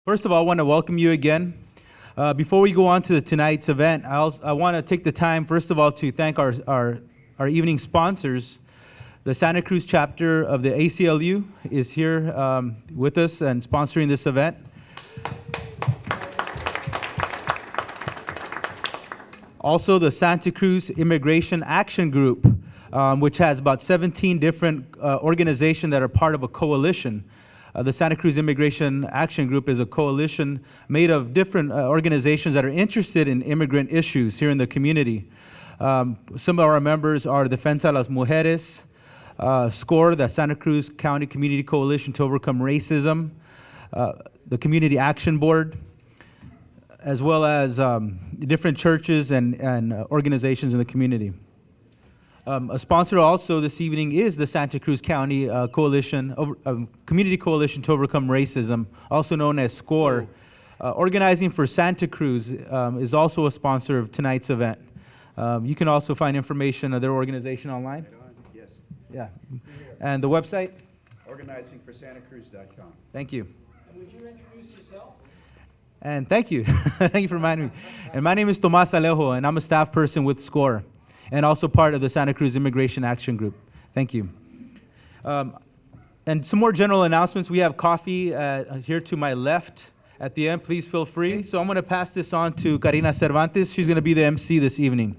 First of all, I want to welcome you again. Before we go on to tonight's event, I want to take the time, first of all, to thank our evening sponsors. The Santa Cruz chapter of the ACLU is here with us and sponsoring this event. Also, the Santa Cruz Immigration Action Group, which has about 17 different organizations that are part of a coalition. The Santa Cruz Immigration Action Group is a coalition made of different organizations that are interested in immigrant issues here in the community. Some of our members are Defensa de las Mujeres, SCORE, the Santa Cruz County Community Coalition to Overcome Racism, the Community Action Board, as well as different churches and organizations in the community. A sponsor also this evening is the Santa Cruz County Community Coalition to Overcome Racism, also known as SCORE. Organizing for Santa Cruz is also a sponsor of tonight's event. You can also find information of their organization online. Yes. Yeah. And the website? Organizingforsantacruz.com. Thank you. And would you introduce yourself? And thank you. Thank you for reminding me. And my name is Tomas, Alejo, and I'm a staff person with SCORE, and also part of the Santa Cruz Immigration Action Group. Thank you. And some more general announcements. We have coffee here to my left at the end. Please feel free. So I'm going to pass this on to Karina Cervantez. She's going to be the MC this evening.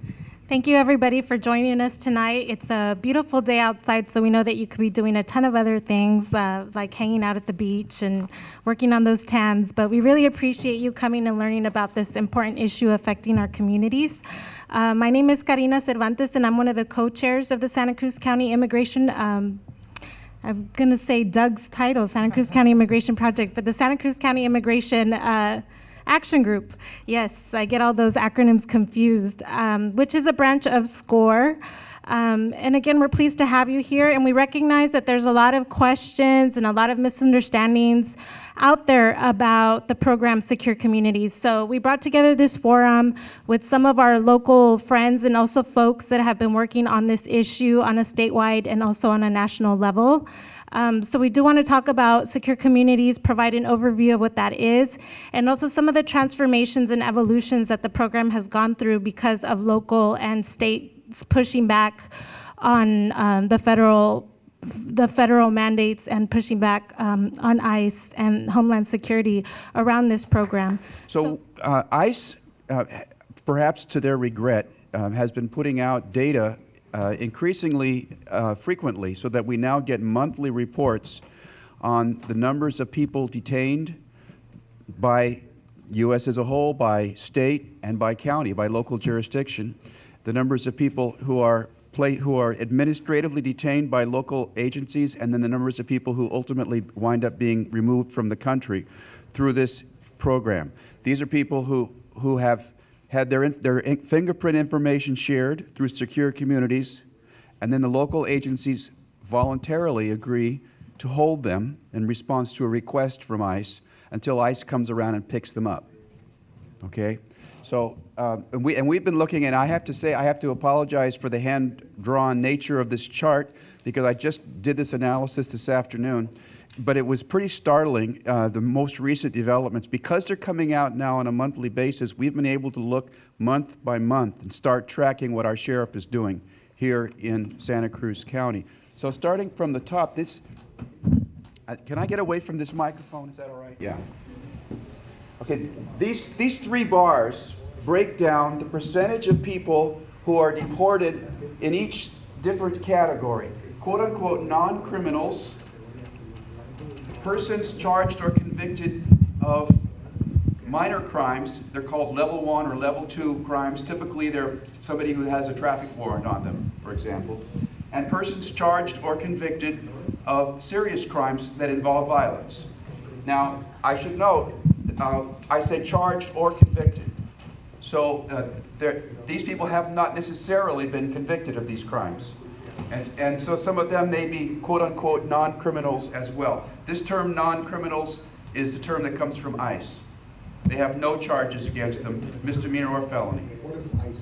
Thank you, everybody, for joining us tonight. It's a beautiful day outside, so we know that you could be doing a ton of other things, like hanging out at the beach and working on those tans. But we really appreciate you coming and learning about this important issue affecting our communities. My name is Karina Cervantez, and I'm one of the co-chairs of the Santa Cruz County Immigration, I'm going to say Doug's title, Santa Cruz County Immigration Project, but the Santa Cruz County Immigration Action Group. Yes, I get all those acronyms confused, which is a branch of SCORE. And again, we're pleased to have you here, and we recognize that there's a lot of questions and a lot of misunderstandings out there about the program Secure Communities. So we brought together this forum with some of our local friends and also folks that have been working on this issue on a statewide and also on a national level. So we do want to talk about Secure Communities, provide an overview of what that is, and also some of the transformations and evolutions that the program has gone through because of local and states pushing back on the federal mandates and pushing back on ICE and Homeland Security around this program. So ICE, perhaps to their regret, has been putting out data increasingly frequently, so that we now get monthly reports on the numbers of people detained by U.S. as a whole, by state and by county, by local jurisdiction, the numbers of people who are administratively detained by local agencies, and then the numbers of people who ultimately wind up being removed from the country through this program. These are people who have had their fingerprint information shared through Secure Communities, and then the local agencies voluntarily agree to hold them in response to a request from ICE until ICE comes around and picks them up. Okay? So, we've been looking, and I have to say, I have to apologize for the hand-drawn nature of this chart, because I just did this analysis this afternoon, but it was pretty startling, the most recent developments. Because they're coming out now on a monthly basis, we've been able to look month by month and start tracking what our sheriff is doing here in Santa Cruz County. So starting from the top, this, can I get away from this microphone? Is that all right? Yeah. Okay, these three bars break down the percentage of people who are deported in each different category. Quote-unquote non-criminals, persons charged or convicted of minor crimes. They're called level 1 or level 2 crimes. Typically, they're somebody who has a traffic warrant on them, for example. And persons charged or convicted of serious crimes that involve violence. Now, I should note, I said charged or convicted. So these people have not necessarily been convicted of these crimes. And so some of them may be quote-unquote non-criminals as well. This term non-criminals is the term that comes from ICE. They have no charges against them, misdemeanor or felony. What is ICE?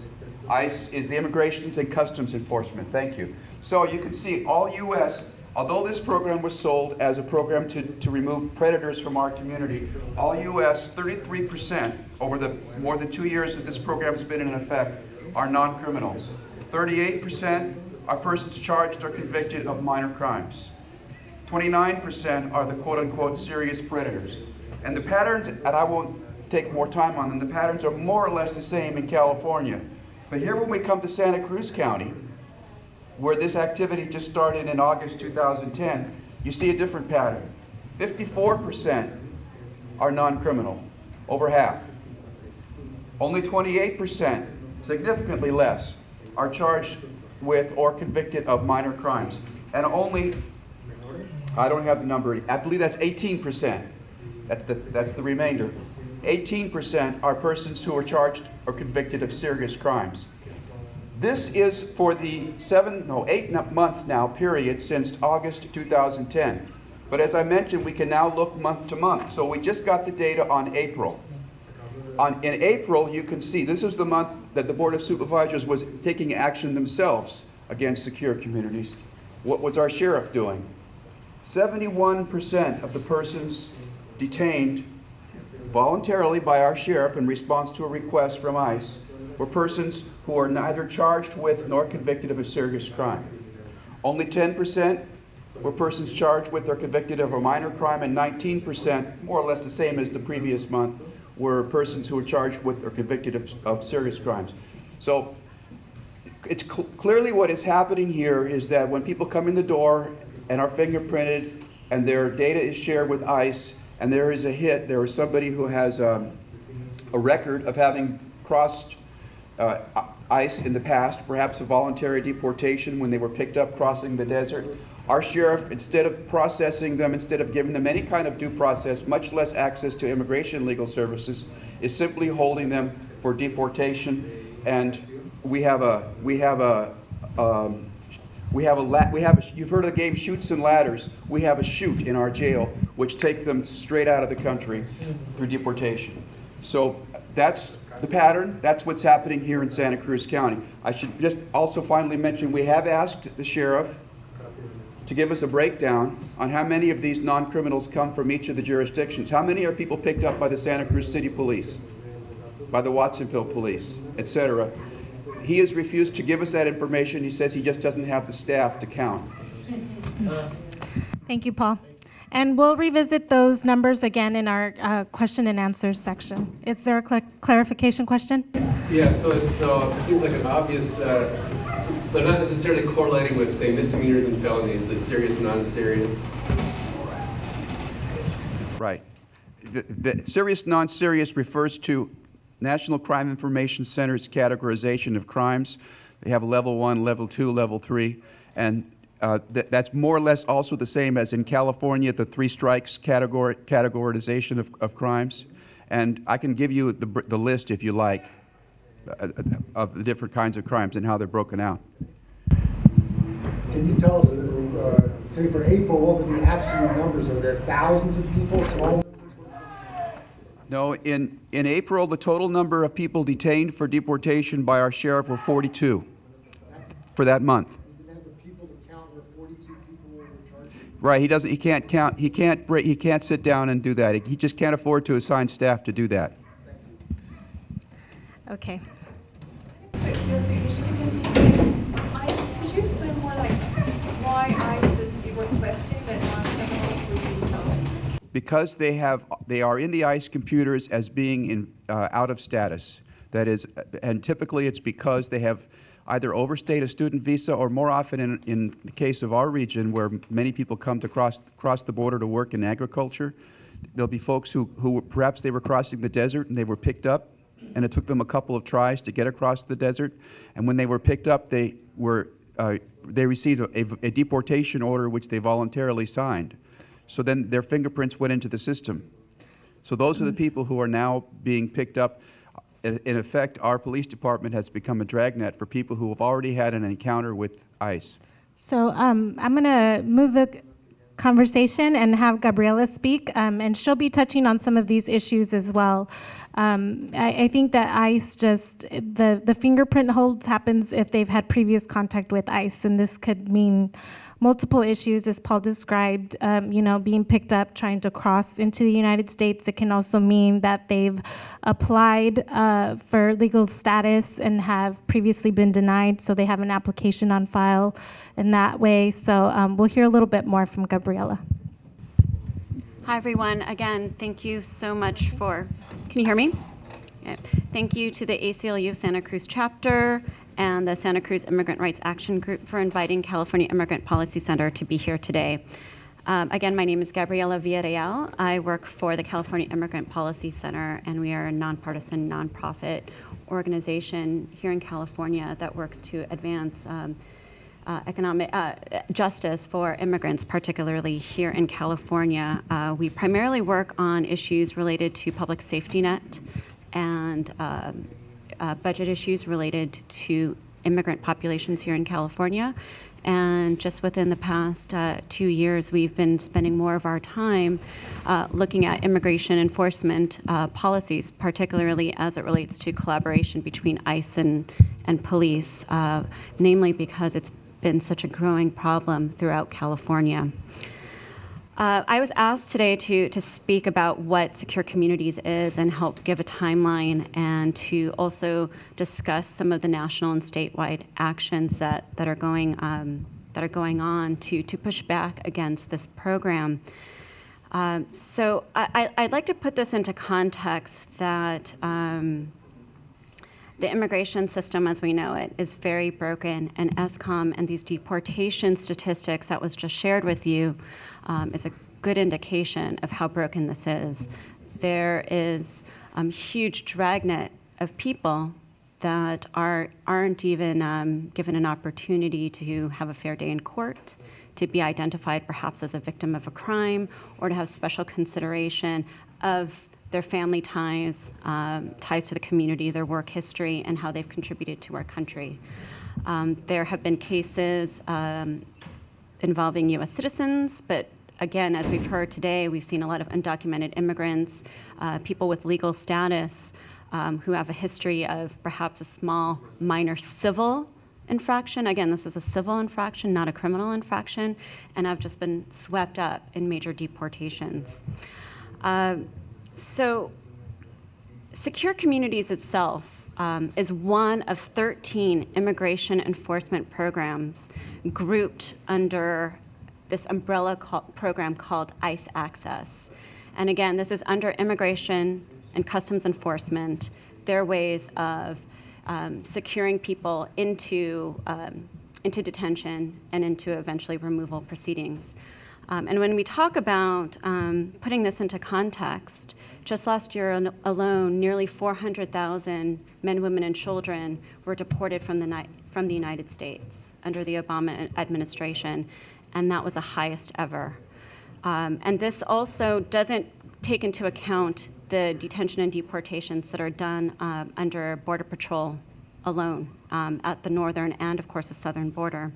ICE is the Immigration and Customs Enforcement. Thank you. So you can see all U.S. Although this program was sold as a program to remove predators from our community, all U.S. 33% over the more than 2 years that this program has been in effect are non-criminals. 38% are persons charged or convicted of minor crimes. 29% are the quote-unquote serious predators. And the patterns, and I won't take more time on them, the patterns are more or less the same in California. But here when we come to Santa Cruz County, where this activity just started in August 2010, you see a different pattern. 54% are non-criminal, over half. Only 28%, significantly less, are charged with or convicted of minor crimes. And only, I don't have the number, I believe that's 18%. That's the remainder. 18% are persons who are charged or convicted of serious crimes. This is for the 8-month now period since August 2010. But as I mentioned, we can now look month to month. So we just got the data on April. In April, you can see this is the month that the Board of Supervisors was taking action themselves against secure communities. What was our sheriff doing? 71% of the persons detained voluntarily by our sheriff in response to a request from ICE were persons who are neither charged with nor convicted of a serious crime. Only 10% were persons charged with or convicted of a minor crime, and 19%, more or less the same as the previous month, were persons who were charged with or convicted of serious crimes. So it's clearly what is happening here is that when people come in the door and are fingerprinted and their data is shared with ICE and there is a hit, there is somebody who has a record of having crossed ICE in the past, perhaps a voluntary deportation when they were picked up crossing the desert. Our sheriff, instead of processing them, instead of giving them any kind of due process, much less access to immigration legal services, is simply holding them for deportation. And you've heard of the game Chutes and Ladders. We have a chute in our jail which take them straight out of the country through deportation. So that's the pattern. That's what's happening here in Santa Cruz County. I should just also finally mention we have asked the sheriff to give us a breakdown on how many of these non-criminals come from each of the jurisdictions. How many are people picked up by the Santa Cruz City Police, by the Watsonville Police, etc.? He has refused to give us that information. He says he just doesn't have the staff to count. Thank you, Paul. And we'll revisit those numbers again in our question and answer section. Is there a clarification question? Yeah, so it seems like an obvious, so they're not necessarily correlating with, say, misdemeanors and felonies, the serious, non-serious. Right. The serious, non-serious refers to National Crime Information Center's categorization of crimes. They have level 1, level 2, level 3, and that's more or less also the same as in California, the 3 strikes categorization of crimes. And I can give you the list if you like of the different kinds of crimes and how they're broken out. Can you tell us, say for April, what were the absolute numbers? Are there thousands of people? Small? No, in April, the total number of people detained for deportation by our sheriff were 42 for that month. You didn't have the people to count where 42 people were charged? Right, he can't count, he can't sit down and do that. He just can't afford to assign staff to do that. Okay. Could you explain more like why ICE is requesting that non-criminals receive help? Because they are in the ICE computers as being out of status. That is, and typically it's because they have either overstayed a student visa, or more often in the case of our region where many people come to cross the border to work in agriculture, there'll be folks who perhaps they were crossing the desert and they were picked up, and it took them a couple of tries to get across the desert, and when they were picked up they received a deportation order which they voluntarily signed. So then their fingerprints went into the system. So those are the people who are now being picked up. In effect, our police department has become a dragnet for people who have already had an encounter with ICE. So I'm going to move the conversation and have Gabriella speak, and she'll be touching on some of these issues as well. I think that ICE the fingerprint holds happens if they've had previous contact with ICE, and this could mean multiple issues, as Paul described, being picked up, trying to cross into the United States. It can also mean that they've applied for legal status and have previously been denied, so they have an application on file in that way. So we'll hear a little bit more from Gabriella. Hi, everyone. Again, thank you so much for, can you hear me? Yeah. Thank you to the ACLU Santa Cruz chapter and the Santa Cruz Immigrant Rights Action Group for inviting California Immigrant Policy Center to be here today. Again, my name is Gabriella Villareal. I work for the California Immigrant Policy Center, and we are a nonpartisan, nonprofit organization here in California that works to advance economic justice for immigrants, particularly here in California. We primarily work on issues related to public safety net and budget issues related to immigrant populations here in California. And just within the past 2 years, we've been spending more of our time looking at immigration enforcement policies, particularly as it relates to collaboration between ICE and police, namely because it's been such a growing problem throughout California. I was asked today to speak about what Secure Communities is and help give a timeline, and to also discuss some of the national and statewide actions that are going on to push back against this program. So I'd like to put this into context that the immigration system as we know it is very broken, and ESCOM and these deportation statistics that was just shared with you is a good indication of how broken this is. There is huge dragnet of people that aren't even given an opportunity to have a fair day in court, to be identified perhaps as a victim of a crime, or to have special consideration of their family ties, ties to the community, their work history, and how they've contributed to our country. There have been cases involving U.S. citizens, but again, as we've heard today, we've seen a lot of undocumented immigrants, people with legal status who have a history of perhaps a small minor civil infraction. Again, this is a civil infraction, not a criminal infraction, and have just been swept up in major deportations. So Secure Communities itself is one of 13 immigration enforcement programs grouped under this umbrella program called ICE Access. And again, this is under Immigration and Customs Enforcement, their ways of securing people into detention and into eventually removal proceedings. And when we talk about putting this into context, just last year alone, nearly 400,000 men, women, and children were deported from the United States under the Obama administration, and that was the highest ever. And this also doesn't take into account the detention and deportations that are done under Border Patrol alone at the northern and, of course, the southern border.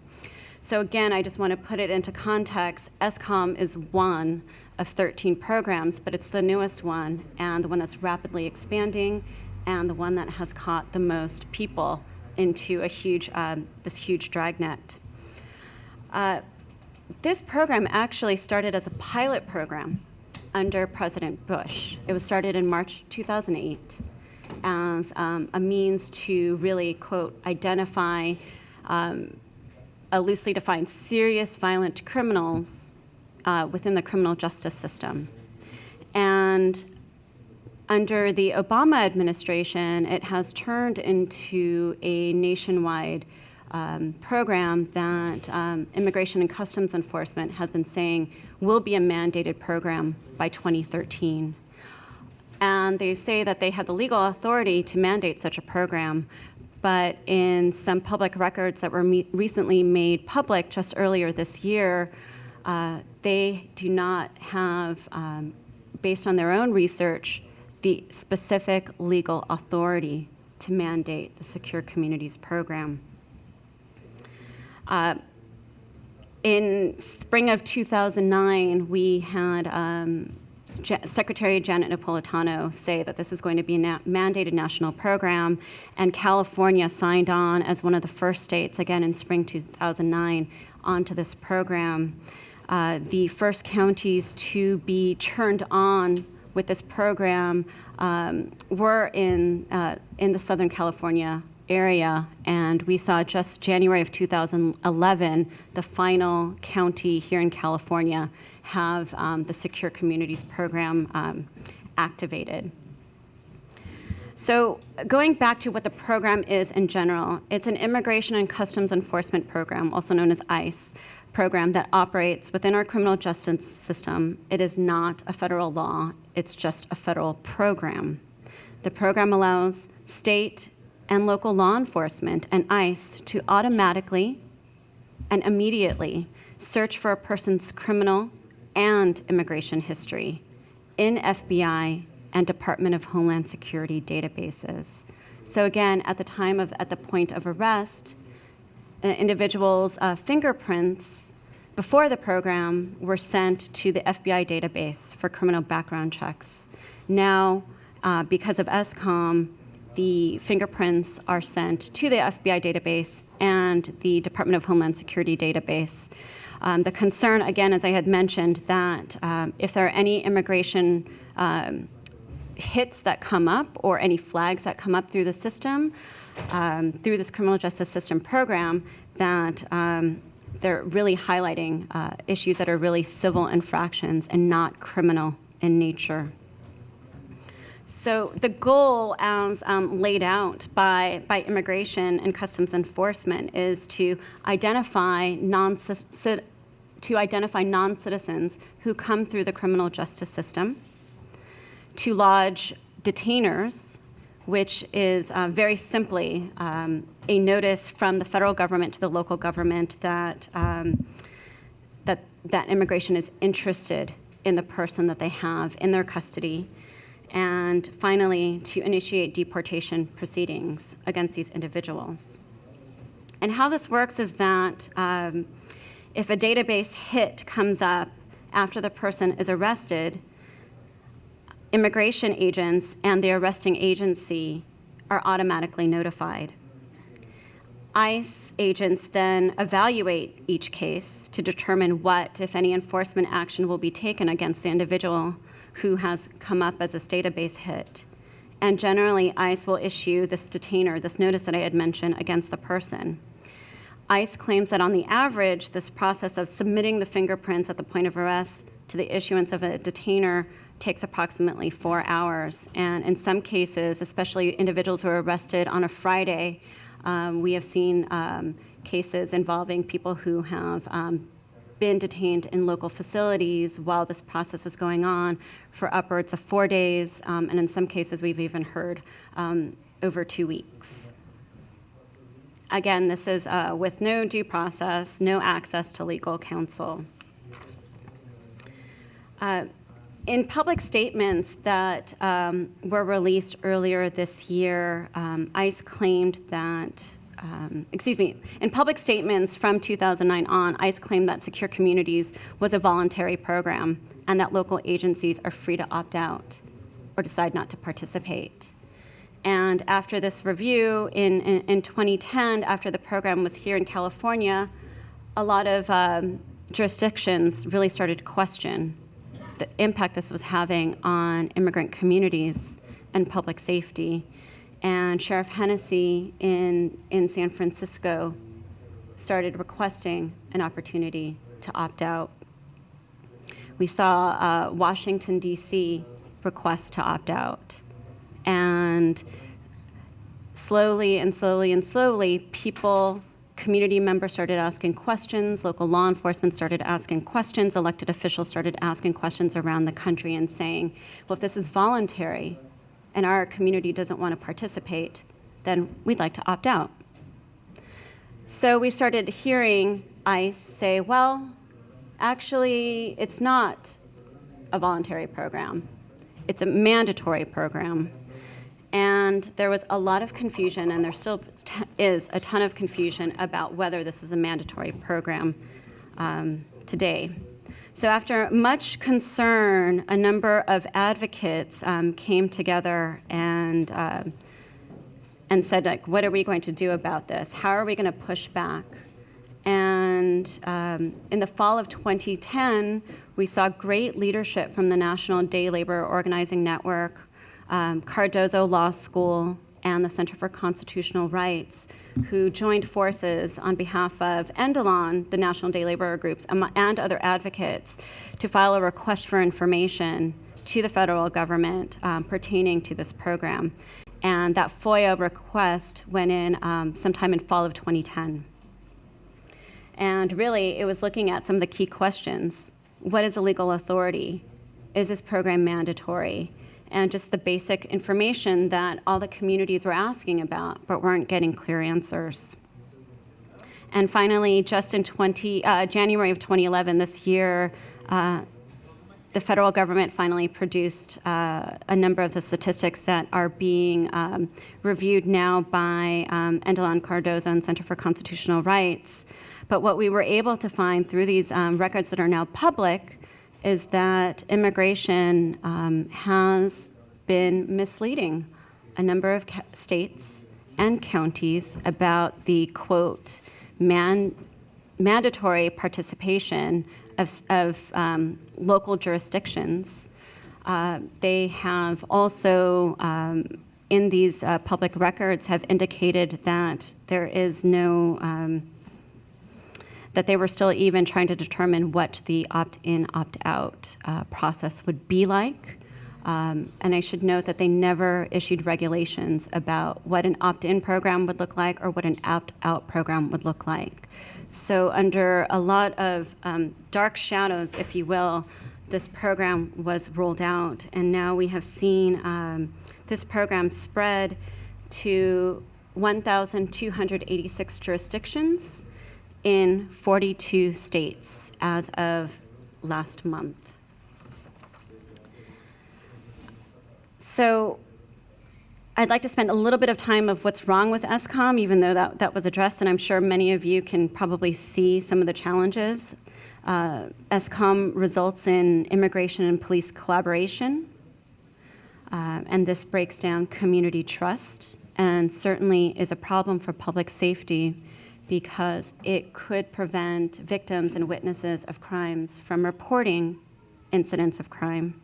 So again, I just want to put it into context. ESCOM is one of 13 programs, but it's the newest one, and the one that's rapidly expanding, and the one that has caught the most people into a huge, this huge dragnet. This program actually started as a pilot program under President Bush. It was started in March 2008 as a means to really, quote, identify a loosely defined serious violent criminals within the criminal justice system. And under the Obama administration, it has turned into a nationwide program that Immigration and Customs Enforcement has been saying will be a mandated program by 2013. And they say that they have the legal authority to mandate such a program, but in some public records that were recently made public just earlier this year, they do not have, based on their own research, the specific legal authority to mandate the Secure Communities program. In spring of 2009, we had Secretary Janet Napolitano say that this is going to be a mandated national program, and California signed on as one of the first states, again in spring 2009, onto this program. The first counties to be turned on with this program were in the Southern California area, and we saw just January of 2011, the final county here in California have the Secure Communities program activated. So going back to what the program is in general, it's an immigration and customs enforcement program, also known as ICE, program that operates within our criminal justice system. It is not a federal law, it's just a federal program. The program allows state and local law enforcement and ICE to automatically and immediately search for a person's criminal and immigration history in FBI and Department of Homeland Security databases. So again, at the point of arrest, individuals' fingerprints before the program were sent to the FBI database for criminal background checks. Now, because of ESCOM, the fingerprints are sent to the FBI database and the Department of Homeland Security database. The concern, again, as I had mentioned, that if there are any immigration hits that come up or any flags that come up through the system, through this criminal justice system program, that they're really highlighting issues that are really civil infractions and not criminal in nature. So the goal, as laid out by Immigration and Customs Enforcement, is to identify non-citizens who come through the criminal justice system, to lodge detainers, which is very simply a notice from the federal government to the local government that that immigration is interested in the person that they have in their custody, and finally to initiate deportation proceedings against these individuals. And how this works is that if a database hit comes up after the person is arrested, immigration agents and the arresting agency are automatically notified. ICE agents then evaluate each case to determine what, if any, enforcement action will be taken against the individual who has come up as a database hit. And generally, ICE will issue this detainer, this notice that I had mentioned, against the person. ICE claims that on the average, this process of submitting the fingerprints at the point of arrest to the issuance of a detainer takes approximately 4 hours. And in some cases, especially individuals who are arrested on a Friday, we have seen cases involving people who have been detained in local facilities while this process is going on for upwards of 4 days, and in some cases we've even heard over 2 weeks. Again, this is with no due process, no access to legal counsel. In public statements that were released earlier this year, ICE claimed that, in public statements from 2009 on, ICE claimed that Secure Communities was a voluntary program and that local agencies are free to opt out or decide not to participate. And after this review in 2010, after the program was here in California, a lot of jurisdictions really started to question the impact this was having on immigrant communities and public safety. And Sheriff Hennessy in San Francisco started requesting an opportunity to opt out. We saw Washington, D.C. request to opt out. And slowly and slowly and slowly, community members started asking questions, local law enforcement started asking questions, elected officials started asking questions around the country and saying, well, if this is voluntary and our community doesn't want to participate, then we'd like to opt out. So we started hearing ICE say, well, actually, it's not a voluntary program. It's a mandatory program. And there was a lot of confusion, and there still is a ton of confusion about whether this is a mandatory program today. So after much concern, a number of advocates came together and said, like, what are we going to do about this? How are we going to push back? And in the fall of 2010, we saw great leadership from the National Day Labor Organizing Network, Cardozo Law School, and the Center for Constitutional Rights, who joined forces on behalf of ENDELON, the National Day Labor Groups, and other advocates to file a request for information to the federal government pertaining to this program. And that FOIA request went in sometime in fall of 2010. And really, it was looking at some of the key questions. What is the legal authority? Is this program mandatory? And just the basic information that all the communities were asking about, but weren't getting clear answers. And finally, just in January of 2011, this year, the federal government finally produced a number of the statistics that are being reviewed now by ENDELON, Cardozo, and Center for Constitutional Rights. But what we were able to find through these records that are now public is that immigration has been misleading a number of states and counties about the, quote, mandatory participation of local jurisdictions. They have also, in these public records, have indicated that there is no, that they were still even trying to determine what the opt-in, opt-out process would be like. And I should note that they never issued regulations about what an opt-in program would look like or what an opt-out program would look like. So under a lot of dark shadows, if you will, this program was rolled out. And now we have seen this program spread to 1,286 jurisdictions in 42 states as of last month. So I'd like to spend a little bit of time of what's wrong with ESCOM, even though that was addressed, and I'm sure many of you can probably see some of the challenges. ESCOM results in immigration and police collaboration, and this breaks down community trust, and certainly is a problem for public safety because it could prevent victims and witnesses of crimes from reporting incidents of crime.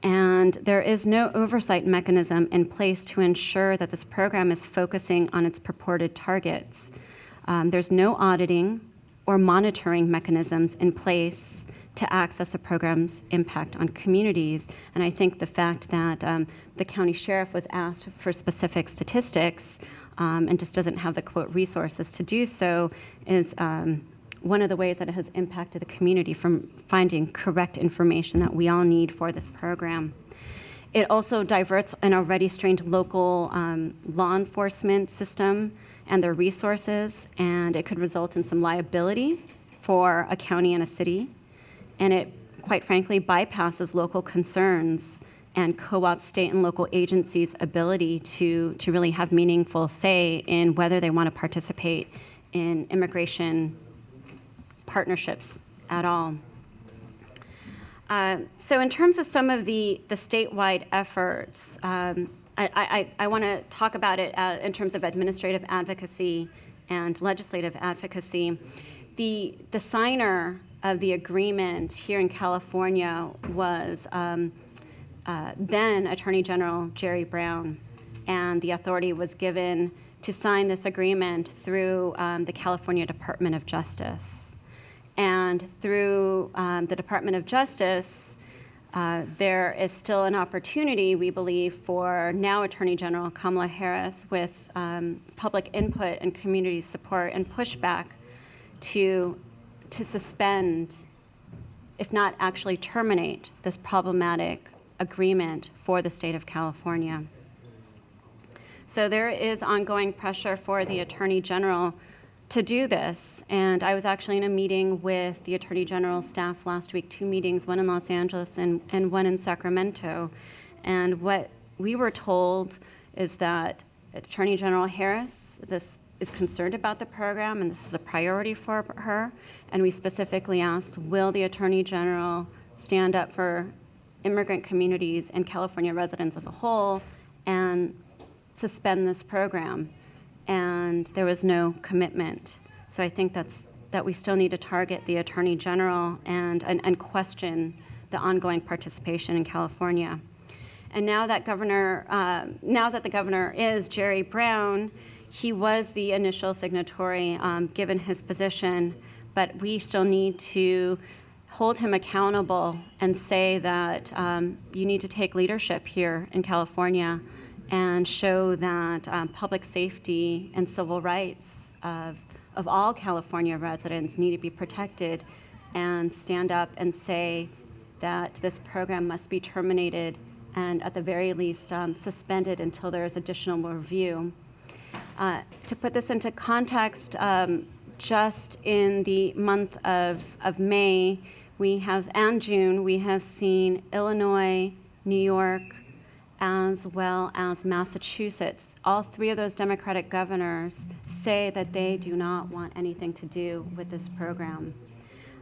And there is no oversight mechanism in place to ensure that this program is focusing on its purported targets. There's no auditing or monitoring mechanisms in place to access the program's impact on communities. And I think the fact that the county sheriff was asked for specific statistics and just doesn't have the, quote, resources to do so is one of the ways that it has impacted the community from finding correct information that we all need for this program. It also diverts an already strained local law enforcement system and their resources, and it could result in some liability for a county and a city. And it, quite frankly, bypasses local concerns and co-op state and local agencies' ability to really have meaningful say in whether they want to participate in immigration partnerships at all. So in terms of some of the statewide efforts, I want to talk about it in terms of administrative advocacy and legislative advocacy. The signer of the agreement here in California was then Attorney General Jerry Brown, and the authority was given to sign this agreement through the California Department of Justice. And through the Department of Justice, there is still an opportunity, we believe, for now Attorney General Kamala Harris, with public input and community support and pushback, to suspend, if not actually terminate, this problematic agreement for the state of California. So there is ongoing pressure for the Attorney General to do this. And I was actually in a meeting with the Attorney General's staff last week, 2 meetings, one in Los Angeles and one in Sacramento. And what we were told is that Attorney General Harris, this is concerned about the program, and this is a priority for her. And we specifically asked, will the Attorney General stand up for immigrant communities and California residents as a whole and suspend this program? And there was no commitment. So I think that we still need to target the Attorney General and question the ongoing participation in California. And now that the governor is Jerry Brown, he was the initial signatory given his position, but we still need to hold him accountable and say that you need to take leadership here in California and show that public safety and civil rights of all California residents need to be protected, and stand up and say that this program must be terminated and at the very least suspended until there is additional review. To put this into context, just in the month of May and June, we have seen Illinois, New York, as well as Massachusetts. All three of those Democratic governors say that they do not want anything to do with this program.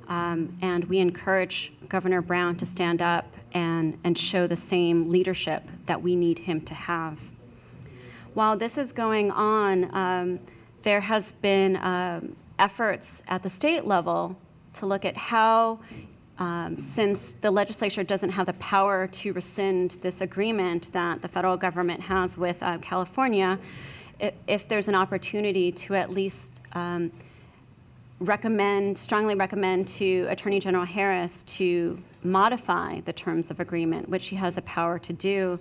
And we encourage Governor Brown to stand up and show the same leadership that we need him to have. While this is going on, there has been efforts at the state level to look at how, since the legislature doesn't have the power to rescind this agreement that the federal government has with California, if there's an opportunity to at least strongly recommend to Attorney General Harris to modify the terms of agreement, which she has the power to do,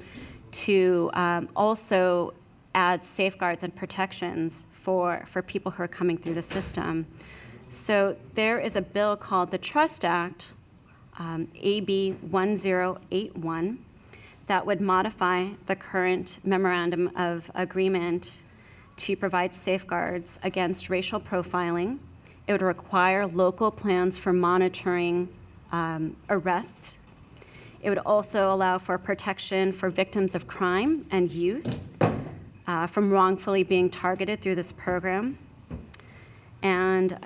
to also add safeguards and protections for people who are coming through the system. So there is a bill called the Trust Act, AB 1081, that would modify the current memorandum of agreement to provide safeguards against racial profiling. It would require local plans for monitoring arrests. It would also allow for protection for victims of crime and youth from wrongfully being targeted through this program. And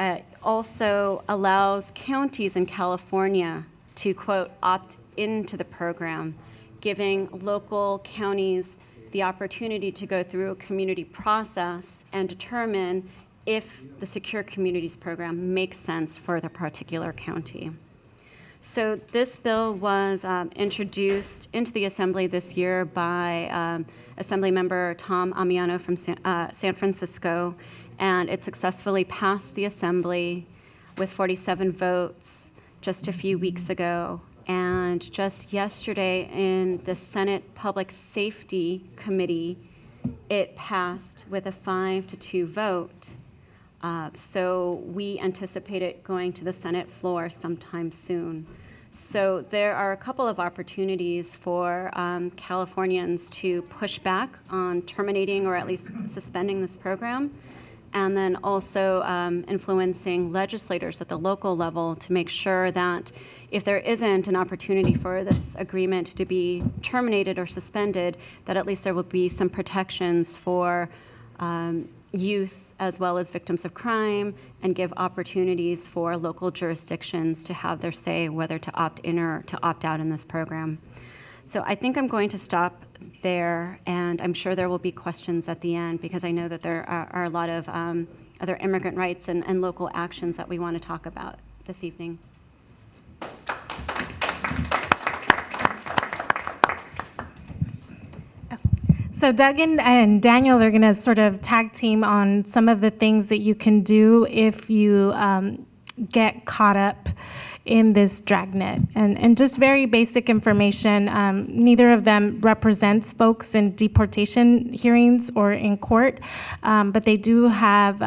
also allows counties in California to, quote, opt into the program, giving local counties the opportunity to go through a community process and determine if the Secure Communities program makes sense for the particular county. So this bill was introduced into the Assembly this year by Assemblymember Tom Amiano from San Francisco, and it successfully passed the Assembly with 47 votes just a few weeks ago. And just yesterday in the Senate Public Safety Committee, it passed with a 5-2 vote. So we anticipate it going to the Senate floor sometime soon. So there are a couple of opportunities for Californians to push back on terminating or at least suspending this program, and then also influencing legislators at the local level to make sure that if there isn't an opportunity for this agreement to be terminated or suspended, that at least there will be some protections for youth as well as victims of crime, and give opportunities for local jurisdictions to have their say whether to opt in or to opt out in this program. So I think I'm going to stop there, and I'm sure there will be questions at the end, because I know that there are a lot of other immigrant rights and local actions that we want to talk about this evening. So Doug and Daniel are going to sort of tag team on some of the things that you can do if you get caught up in this dragnet. And just very basic information, neither of them represents folks in deportation hearings or in court, but they do have,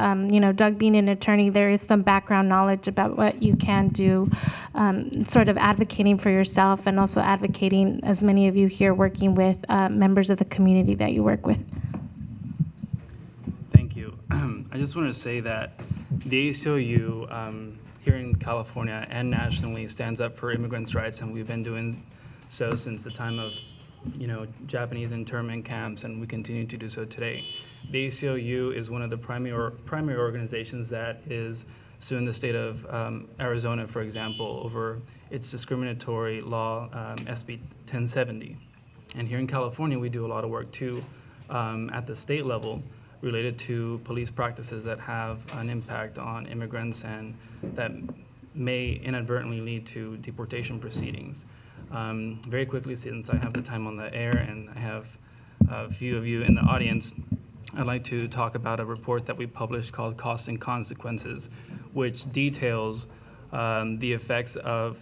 Doug being an attorney, there is some background knowledge about what you can do, sort of advocating for yourself, and also advocating, as many of you here, working with members of the community that you work with. Thank you. I just want to say that the ACLU here in California and nationally stands up for immigrants' rights, and we've been doing so since the time of, Japanese internment camps, and we continue to do so today. The ACLU is one of the primary organizations that is suing the state of Arizona, for example, over its discriminatory law, SB 1070. And here in California, we do a lot of work too at the state level related to police practices that have an impact on immigrants and that may inadvertently lead to deportation proceedings. Very quickly, since I have the time on the air and I have a few of you in the audience, I'd like to talk about a report that we published called Costs and Consequences, which details the effects of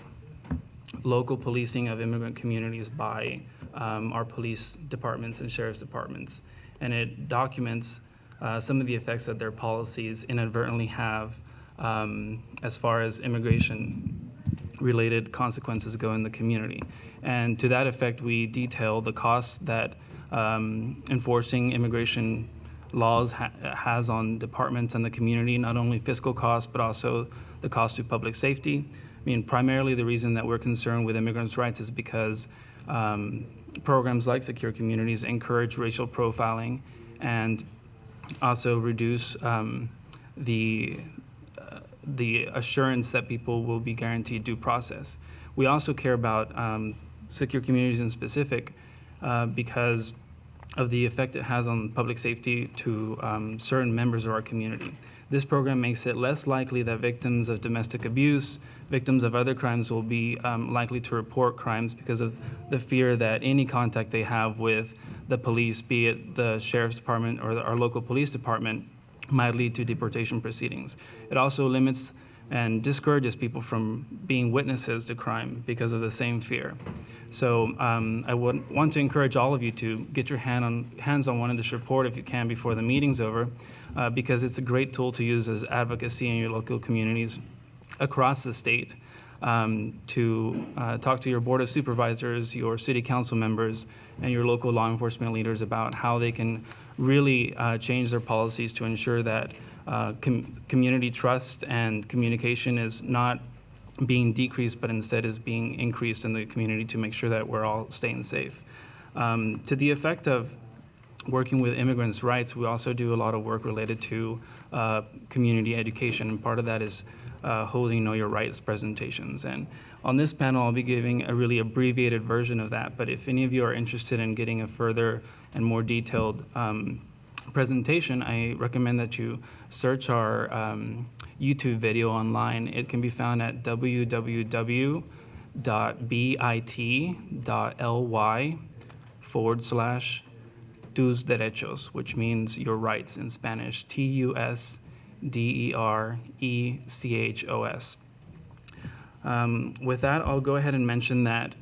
local policing of immigrant communities by our police departments and sheriff's departments. And it documents some of the effects that their policies inadvertently have as far as immigration-related consequences go in the community. And to that effect, we detail the costs that enforcing immigration laws has on departments and the community, not only fiscal costs, but also the cost to public safety. I mean, primarily the reason that we're concerned with immigrants' rights is because programs like Secure Communities encourage racial profiling and also reduce the assurance that people will be guaranteed due process. We also care about Secure Communities in specific because of the effect it has on public safety to certain members of our community. This program makes it less likely that victims of domestic abuse, victims of other crimes will be likely to report crimes because of the fear that any contact they have with the police, be it the sheriff's department or our local police department, might lead to deportation proceedings. It also limits and discourages people from being witnesses to crime because of the same fear. So I would want to encourage all of you to get your hands on one of this report if you can before the meeting's over, because it's a great tool to use as advocacy in your local communities across the state to talk to your board of supervisors, your city council members, and your local law enforcement leaders about how they can really change their policies to ensure that community trust and communication is not being decreased, but instead is being increased in the community to make sure that we're all staying safe. To the effect of working with immigrants' rights, we also do a lot of work related to community education, and part of that is holding Know Your Rights presentations. And on this panel, I'll be giving a really abbreviated version of that, but if any of you are interested in getting a further and more detailed presentation, I recommend that you search our YouTube video online. It can be found at www.bit.ly/tus derechos, which means your rights in Spanish, TUSDERECHOS. With that, I'll go ahead and mention that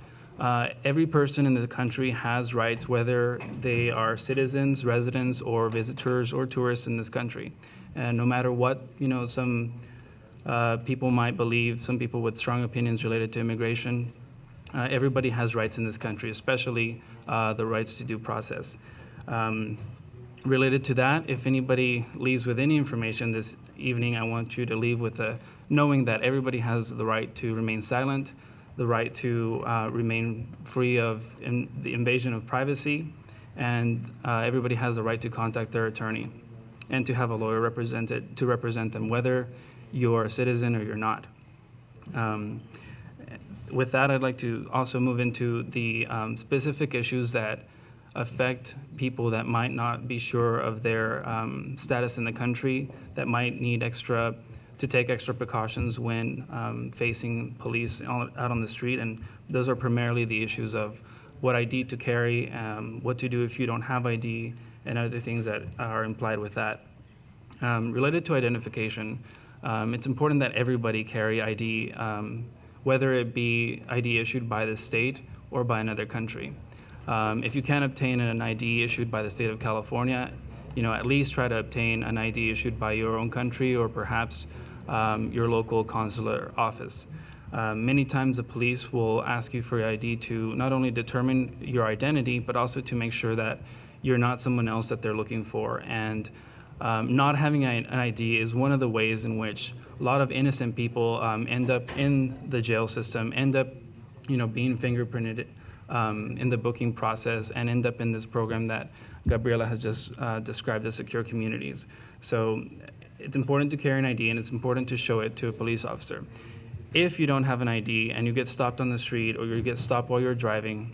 every person in the country has rights, whether they are citizens, residents, or visitors or tourists in this country. And no matter what, some people might believe, some people with strong opinions related to immigration, everybody has rights in this country, especially the rights to due process. Related to that, if anybody leaves with any information this evening, I want you to leave with knowing that everybody has the right to remain silent, the right to remain free of the invasion of privacy, and everybody has the right to contact their attorney and to have a lawyer to represent them, whether you're a citizen or you're not. With that, I'd like to also move into the specific issues that affect people that might not be sure of their status in the country, that might need to take extra precautions when facing police out on the street. And those are primarily the issues of what ID to carry, what to do if you don't have ID, and other things that are implied with that. Related to identification, it's important that everybody carry ID, whether it be ID issued by the state or by another country. If you can't obtain an ID issued by the state of California, at least try to obtain an ID issued by your own country or perhaps your local consular office. Many times the police will ask you for your ID to not only determine your identity, but also to make sure that you're not someone else that they're looking for. And not having an ID is one of the ways in which a lot of innocent people end up in the jail system, end up being fingerprinted in the booking process, and end up in this program that Gabriella has just described as secure communities. So it's important to carry an ID, and it's important to show it to a police officer. If you don't have an ID and you get stopped on the street or you get stopped while you're driving,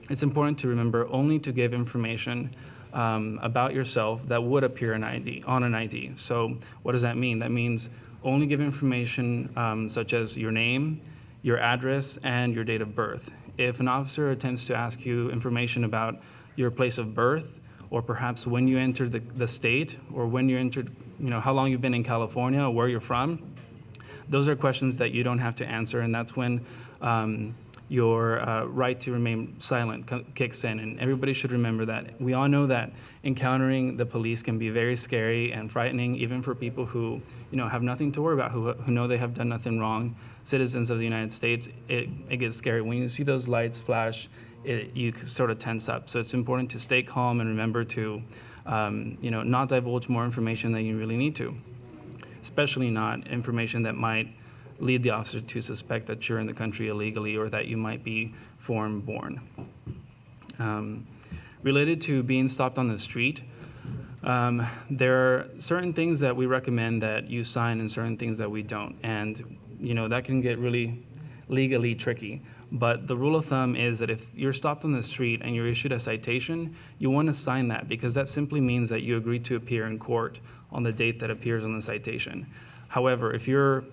it's important to remember only to give information about yourself that would appear on an ID. So what does that mean? That means only give information such as your name, your address, and your date of birth. If an officer attempts to ask you information about your place of birth, or perhaps when you entered the state, or when you entered, how long you've been in California, or where you're from, those are questions that you don't have to answer, and that's when your right to remain silent kicks in. And everybody should remember that. We all know that encountering the police can be very scary and frightening, even for people who have nothing to worry about, who know they have done nothing wrong. Citizens of the United States, it gets scary. When you see those lights flash, you sort of tense up. So it's important to stay calm and remember to not divulge more information than you really need to, especially not information that might lead the officer to suspect that you're in the country illegally or that you might be foreign-born. Related to being stopped on the street, there are certain things that we recommend that you sign and certain things that we don't. And that can get really legally tricky. But the rule of thumb is that if you're stopped on the street and you're issued a citation, you want to sign that, because that simply means that you agree to appear in court on the date that appears on the citation. However, if you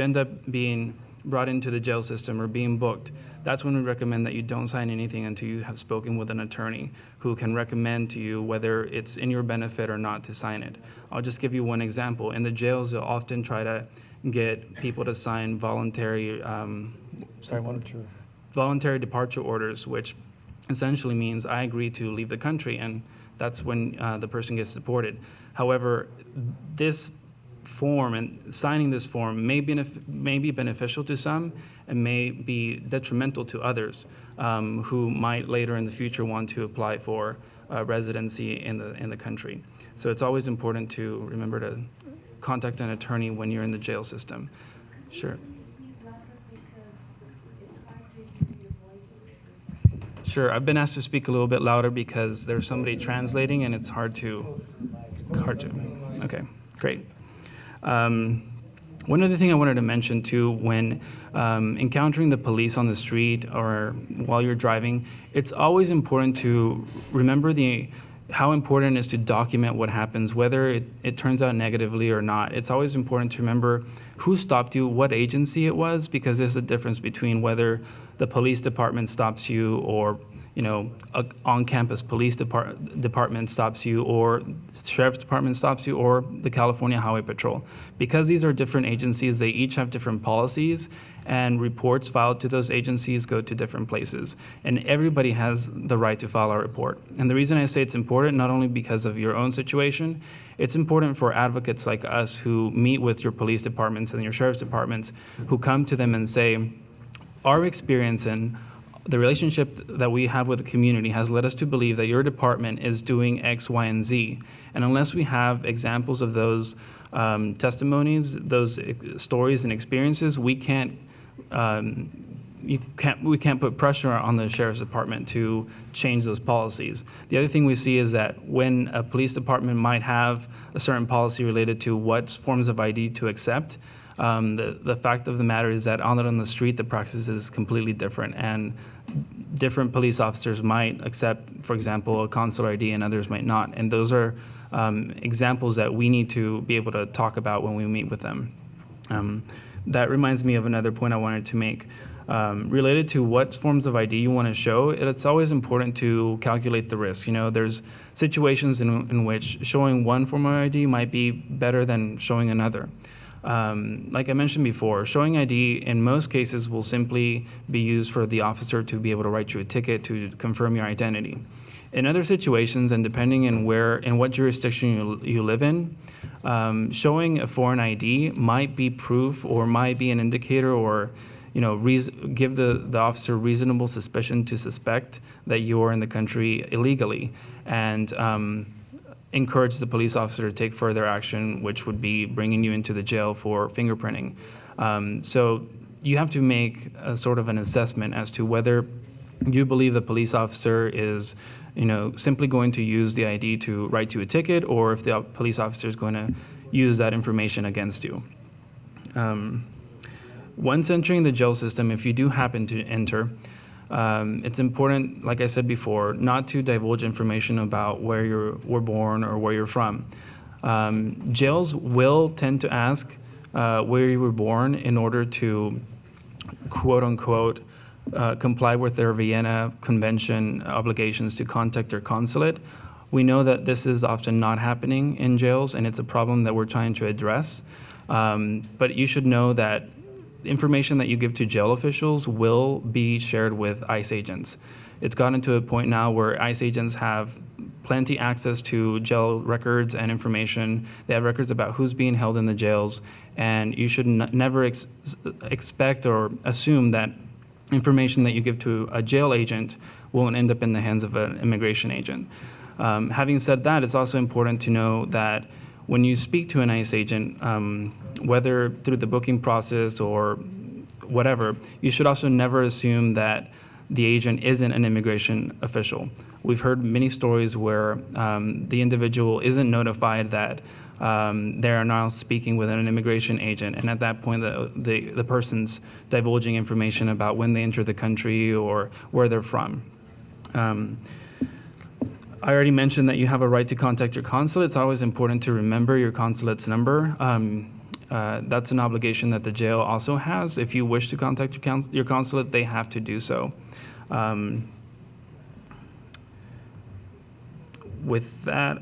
end up being brought into the jail system or being booked, that's when we recommend that you don't sign anything until you have spoken with an attorney who can recommend to you whether it's in your benefit or not to sign it. I'll just give you one example. In the jails, they'll often try to get people to sign voluntary departure orders, which essentially means I agree to leave the country, and that's when the person gets deported. However, this form and signing this form may be beneficial to some and may be detrimental to others who might later in the future want to apply for residency in the country. So it's always important to remember to contact an attorney when you're in the jail system. Sure. Sure, I've been asked to speak a little bit louder because there's somebody translating and it's hard to. Okay, great. One other thing I wanted to mention too, when encountering the police on the street or while you're driving, it's always important to remember how important it is to document what happens, whether it turns out negatively or not. It's always important to remember who stopped you, what agency it was, because there's a difference between whether the police department stops you or a on-campus police department stops you, or sheriff's department stops you, or the California Highway Patrol. Because these are different agencies, they each have different policies, and reports filed to those agencies go to different places. And everybody has the right to file a report. And the reason I say it's important, not only because of your own situation, it's important for advocates like us who meet with your police departments and your sheriff's departments, who come to them and say, our experience and the relationship that we have with the community has led us to believe that your department is doing X, Y, and Z. And unless we have examples of those testimonies, those stories and experiences, we can't put pressure on the sheriff's department to change those policies. The other thing we see is that when a police department might have a certain policy related to what forms of ID to accept, the fact of the matter is that on the street, the practice is completely different, and different police officers might accept, for example, a consular ID, and others might not. And those are examples that we need to be able to talk about when we meet with them. That reminds me of another point I wanted to make. Related to what forms of ID you want to show, it's always important to calculate the risk. There's situations in which showing one form of ID might be better than showing another. Like I mentioned before, showing ID in most cases will simply be used for the officer to be able to write you a ticket to confirm your identity. In other situations, and depending on what jurisdiction you live in, showing a foreign ID might be proof or might be an indicator or give the officer reasonable suspicion to suspect that you're in the country illegally, and encourage the police officer to take further action, which would be bringing you into the jail for fingerprinting. So you have to make a sort of an assessment as to whether you believe the police officer is simply going to use the ID to write you a ticket, or if the police officer is going to use that information against you. Once entering the jail system, if you do happen to enter, it's important, like I said before, not to divulge information about where you were born or where you're from. Jails will tend to ask where you were born in order to, quote unquote, comply with their Vienna Convention obligations to contact their consulate. We know that this is often not happening in jails, and it's a problem that we're trying to address. But you should know that information that you give to jail officials will be shared with ICE agents. It's gotten to a point now where ICE agents have plenty access to jail records and information. They have records about who's being held in the jails, and you should never expect or assume that information that you give to a jail agent won't end up in the hands of an immigration agent. Having said that, it's also important to know that when you speak to an ICE agent, whether through the booking process or whatever, you should also never assume that the agent isn't an immigration official. We've heard many stories where the individual isn't notified that they are now speaking with an immigration agent, and at that point the person's divulging information about when they enter the country or where they're from. I already mentioned that you have a right to contact your consulate. It's always important to remember your consulate's number. That's an obligation that the jail also has. If you wish to contact your consulate, they have to do so. With that,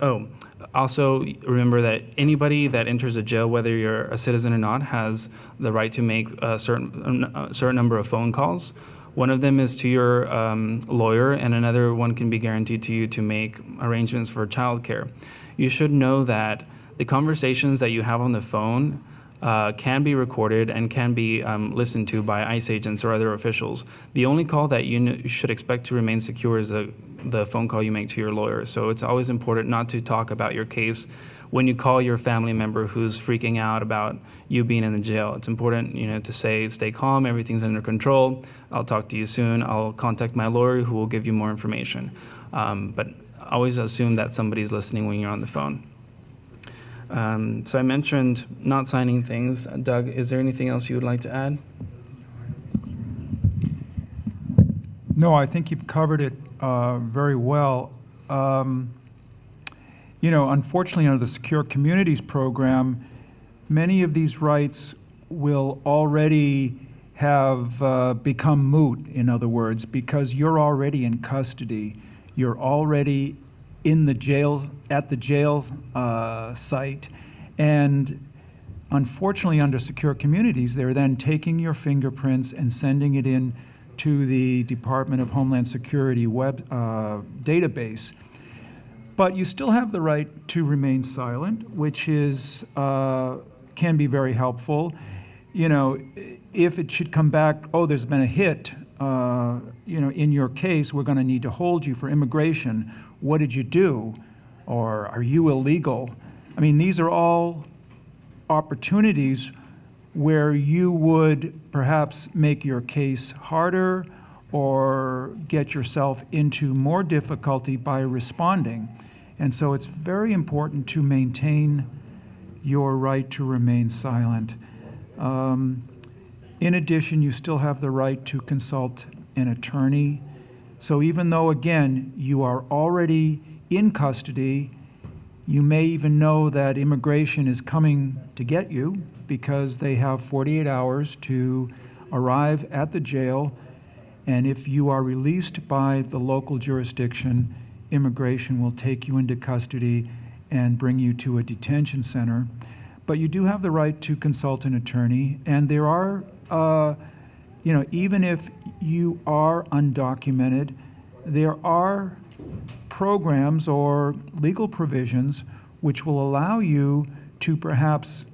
also remember that anybody that enters a jail, whether you're a citizen or not, has the right to make a certain number of phone calls. One of them is to your lawyer, and another one can be guaranteed to you to make arrangements for childcare. You should know that the conversations that you have on the phone can be recorded and can be listened to by ICE agents or other officials. The only call that you should expect to remain secure is the phone call you make to your lawyer. So it's always important not to talk about your case when you call your family member who's freaking out about you being in the jail. It's important, to say, stay calm, everything's under control. I'll talk to you soon. I'll contact my lawyer who will give you more information. But always assume that somebody's listening when you're on the phone. So I mentioned not signing things. Doug, is there anything else you would like to add? No, I think you've covered it very well. Unfortunately, under the Secure Communities program, many of these rights will already have become moot, in other words, because you're already in custody. You're already in the jail, at the jail site. And unfortunately, under Secure Communities, they're then taking your fingerprints and sending it in to the Department of Homeland Security web database. But you still have the right to remain silent, which is can be very helpful. If it should come back, there's been a hit, in your case, we're going to need to hold you for immigration. What did you do? Or are you illegal? I mean, these are all opportunities where you would perhaps make your case harder or get yourself into more difficulty by responding. And so it's very important to maintain your right to remain silent. In addition, you still have the right to consult an attorney. So even though, again, you are already in custody, you may even know that immigration is coming to get you because they have 48 hours to arrive at the jail. And if you are released by the local jurisdiction, immigration will take you into custody and bring you to a detention center. But you do have the right to consult an attorney, and there are, even if you are undocumented, there are programs or legal provisions which will allow you to perhaps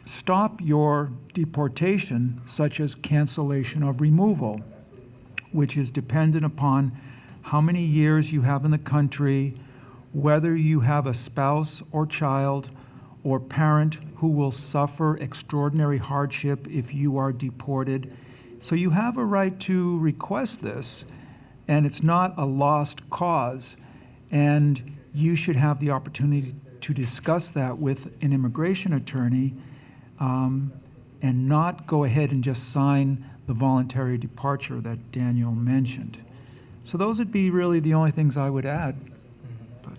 stop your deportation, such as cancellation of removal, which is dependent upon how many years you have in the country, whether you have a spouse or child or parent who will suffer extraordinary hardship if you are deported. So you have a right to request this, and it's not a lost cause. And you should have the opportunity to discuss that with an immigration attorney, and not go ahead and just sign the voluntary departure that Daniel mentioned. So those would be really the only things I would add. But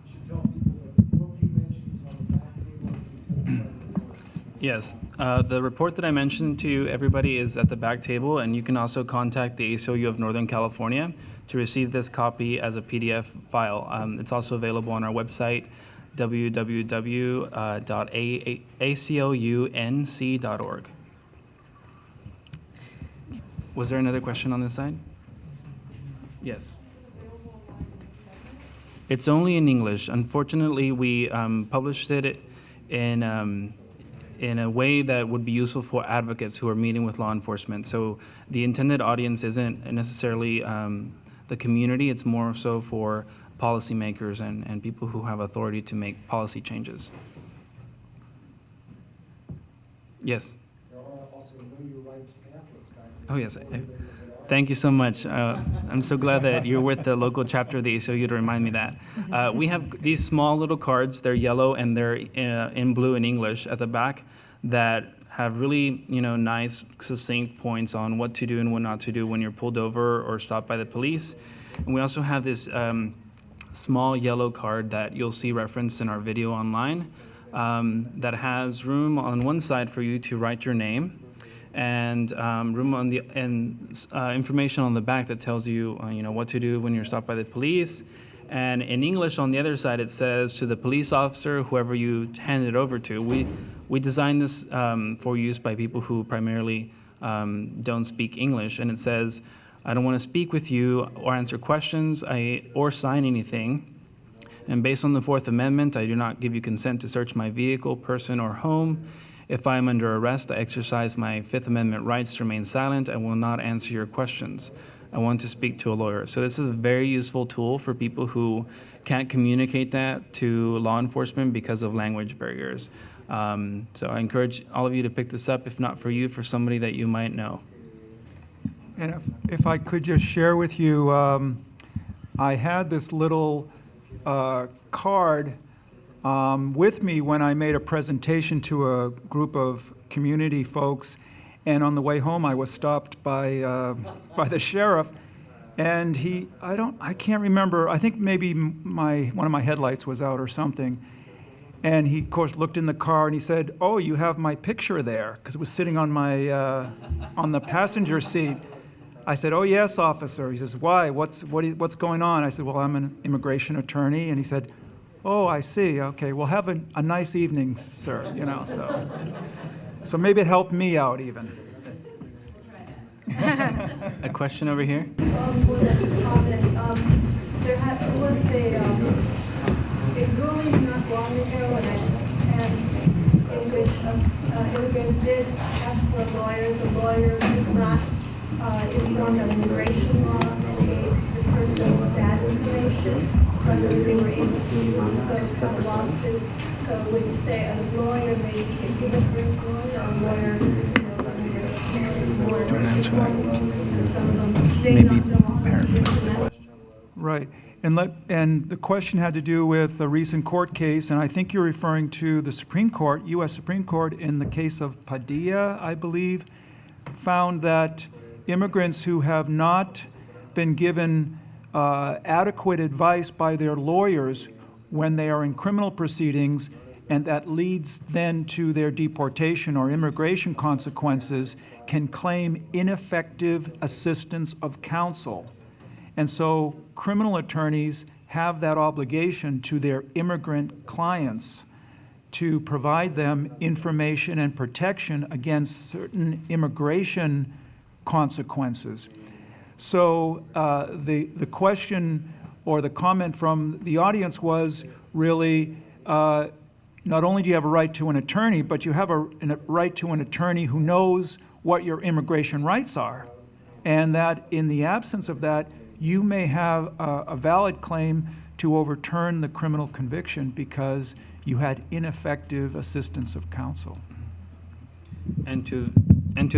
Should tell people that the book you mentioned is on the back table of the report. Yes, the report that I mentioned to everybody is at the back table, and you can also contact the ACLU of Northern California to receive this copy as a PDF file. It's also available on our website, www.aclunc.org. Was there another question on this side? Yes. It's only in English. Unfortunately, we published it in a way that would be useful for advocates who are meeting with law enforcement. So the intended audience isn't necessarily the community, it's more so for policymakers and people who have authority to make policy changes. Yes? There are also Know Your Rights pamphlets back there. Oh, yes. Thank you so much. I'm so glad that you're with the local chapter of the ACLU to remind me that. We have these small little cards. They're yellow and they're in blue in English at the back that have really, nice, succinct points on what to do and what not to do when you're pulled over or stopped by the police. And we also have this small yellow card that you'll see referenced in our video online that has room on one side for you to write your name, and room on the information on the back that tells you what to do when you're stopped by the police. And in English on the other side it says, to the police officer, whoever you hand it over to. We designed this for use by people who primarily don't speak English, and it says, I don't want to speak with you or answer questions or sign anything. And based on the Fourth Amendment, I do not give you consent to search my vehicle, person, or home. If I am under arrest, I exercise my Fifth Amendment rights to remain silent. I will not answer your questions. I want to speak to a lawyer. So this is a very useful tool for people who can't communicate that to law enforcement because of language barriers. So I encourage all of you to pick this up, if not for you, for somebody that you might know. And if I could just share with you, I had this little card with me when I made a presentation to a group of community folks, and on the way home I was stopped by the sheriff, and I can't remember, I think maybe one of my headlights was out or something, and he of course looked in the car and he said, "Oh, you have my picture there," because it was sitting on my on the passenger seat. I said, "Oh yes, officer." He says, "Why? What's going on?" I said, "Well, I'm an immigration attorney." And he said, "Oh, I see. Okay, well, have a nice evening, sir." So maybe it helped me out even. A question over here? There was a ruling not long ago, and in which an immigrant did ask for a lawyer. The lawyer was not informed on immigration law and gave the person bad information, whether they were able to go to a lawsuit. So when you say a lawyer may be an immigrant lawyer, a lawyer, Don't answer that. Maybe Right. And the question had to do with a recent court case, and I think you're referring to the Supreme Court, U.S. Supreme Court, in the case of Padilla, I believe, found that immigrants who have not been given adequate advice by their lawyers when they are in criminal proceedings, and that leads then to their deportation or immigration consequences, can claim ineffective assistance of counsel. And so criminal attorneys have that obligation to their immigrant clients to provide them information and protection against certain immigration consequences. So the question or the comment from the audience was really, not only do you have a right to an attorney, but you have a right to an attorney who knows what your immigration rights are. And that in the absence of that, you may have a valid claim to overturn the criminal conviction because you had ineffective assistance of counsel. And to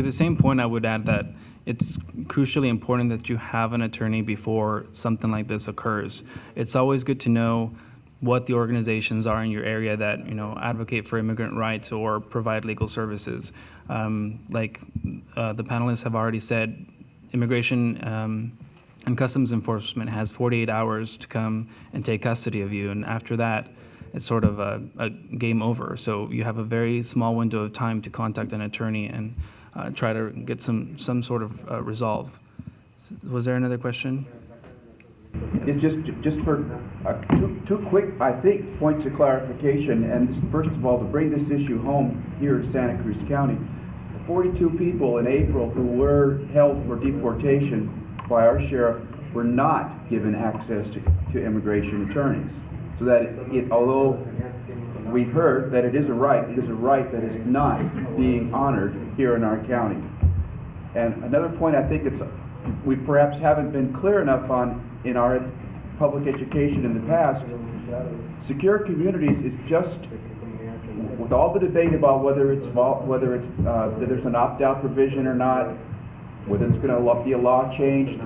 the same point, I would add that it's crucially important that you have an attorney before something like this occurs. It's always good to know what the organizations are in your area that advocate for immigrant rights or provide legal services. Like the panelists have already said, Immigration and Customs Enforcement has 48 hours to come and take custody of you, and after that, it's sort of a game over. So you have a very small window of time to contact an attorney and try to get some sort of resolve. Was there another question? It's just for two quick, I think, points of clarification. And this, first of all, to bring this issue home here in Santa Cruz County, 42 people in April who were held for deportation by our sheriff were not given access to immigration attorneys. So that although we've heard that it is a right that is not being honored here in our county. And another point I think we perhaps haven't been clear enough on in our public education in the past. Secure communities is just, with all the debate about whether there's an opt-out provision or not, whether it's going to be a law changed.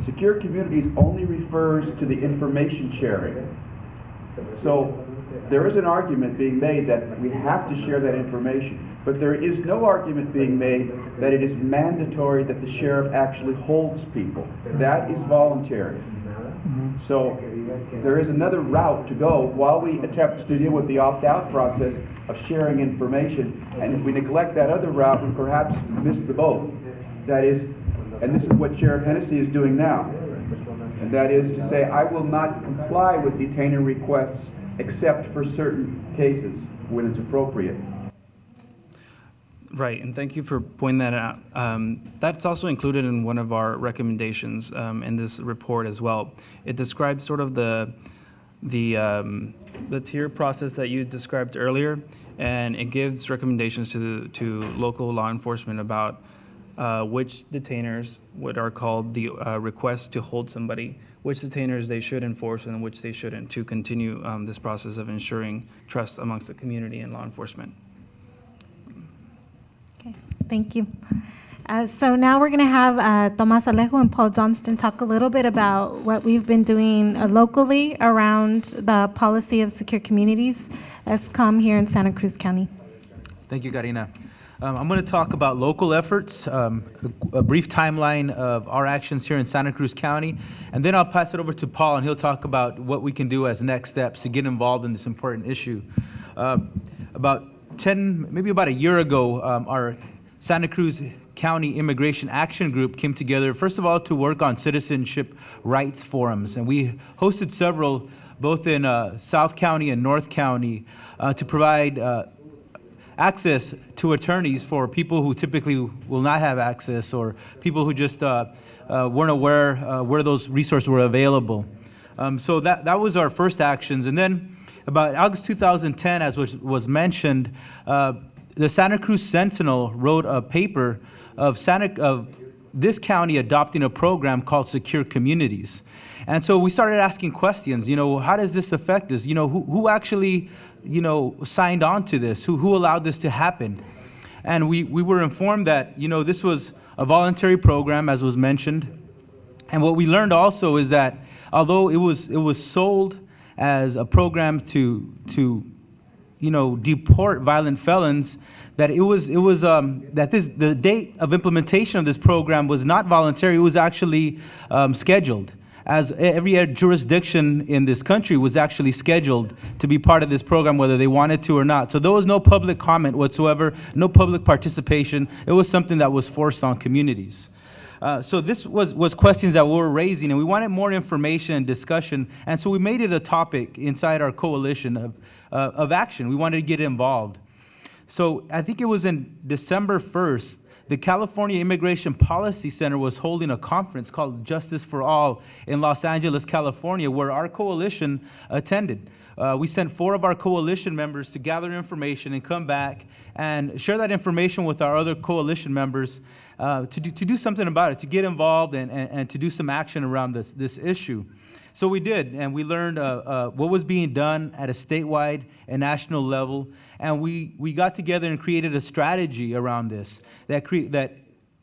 Secure communities only refers to the information sharing. So there is an argument being made that we have to share that information, but there is no argument being made that it is mandatory that the sheriff actually holds people. That is voluntary. So there is another route to go while we attempt to deal with the opt-out process of sharing information, and if we neglect that other route, we perhaps miss the boat. That is, and this is what Sheriff Hennessy is doing now, and that is to say, I will not comply with detainer requests except for certain cases when it's appropriate. Right, and thank you for pointing that out. That's also included in one of our recommendations in this report as well. It describes sort of the tier process that you described earlier, and it gives recommendations to local law enforcement about which detainers, what are called the requests to hold somebody, which detainers they should enforce and which they shouldn't, to continue this process of ensuring trust amongst the community and law enforcement. Okay, thank you. So now we're going to have Tomas, Alejo, and Paul Johnston talk a little bit about what we've been doing locally around the policy of secure communities as come here in Santa Cruz County. Thank you, Karina. I'm going to talk about local efforts, a brief timeline of our actions here in Santa Cruz County, and then I'll pass it over to Paul, and he'll talk about what we can do as next steps to get involved in this important issue. About a year ago, our Santa Cruz County Immigration Action Group came together, first of all, to work on citizenship rights forums, and we hosted several, both in South County and North County, to provide access to attorneys for people who typically will not have access, or people who just weren't aware where those resources were available. So that was our first actions. And then about August 2010, as was mentioned, the Santa Cruz Sentinel wrote a paper of this county adopting a program called Secure Communities. And so we started asking questions, how does this affect us? Who actually signed on to this? Who allowed this to happen? And we were informed that, this was a voluntary program, as was mentioned. And what we learned also is that although it was sold as a program to deport violent felons, that the date of implementation of this program was not voluntary. It was actually scheduled, as every jurisdiction in this country was actually scheduled to be part of this program, whether they wanted to or not. So there was no public comment whatsoever, no public participation. It was something that was forced on communities. So this was questions that we were raising, and we wanted more information and discussion, and so we made it a topic inside our coalition of action. We wanted to get involved. So I think it was in December 1st, the California Immigration Policy Center was holding a conference called Justice for All in Los Angeles, California, where our coalition attended. We sent 4 of our coalition members to gather information and come back and share that information with our other coalition members to do something about it, to get involved and to do some action around this issue. So we did, and we learned what was being done at a statewide and national level, and we got together and created a strategy around this that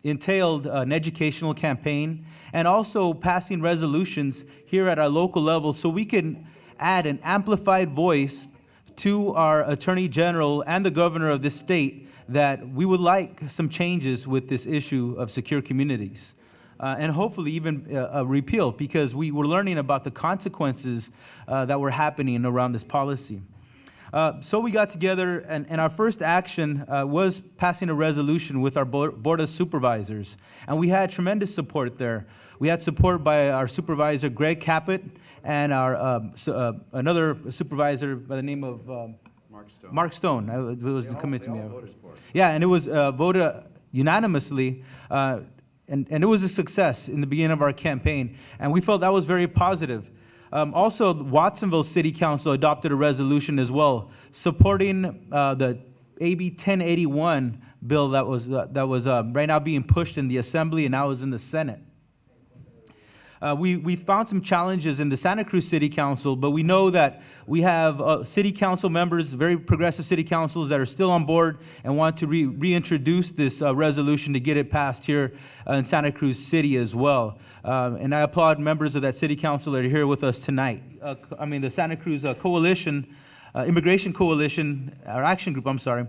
entailed an educational campaign and also passing resolutions here at our local level so we can add an amplified voice to our Attorney General and the Governor of this state that we would like some changes with this issue of secure communities. And hopefully even a repeal, because we were learning about the consequences that were happening around this policy. So we got together, and our first action was passing a resolution with our Board of Supervisors. And we had tremendous support there. We had support by our Supervisor, Greg Caput, and our another supervisor by the name of Mark Stone. It was coming to me. Yeah, and it was voted unanimously. And it was a success in the beginning of our campaign, and we felt that was very positive. Also, Watsonville City Council adopted a resolution as well, supporting the AB 1081 bill that was right now being pushed in the Assembly and now is in the Senate. We found some challenges in the Santa Cruz City Council, but we know that we have city council members, very progressive city councils that are still on board and want to reintroduce this resolution to get it passed here in Santa Cruz City as well. And I applaud members of that city council that are here with us tonight. The Santa Cruz Coalition, Immigration Coalition, or Action Group, I'm sorry,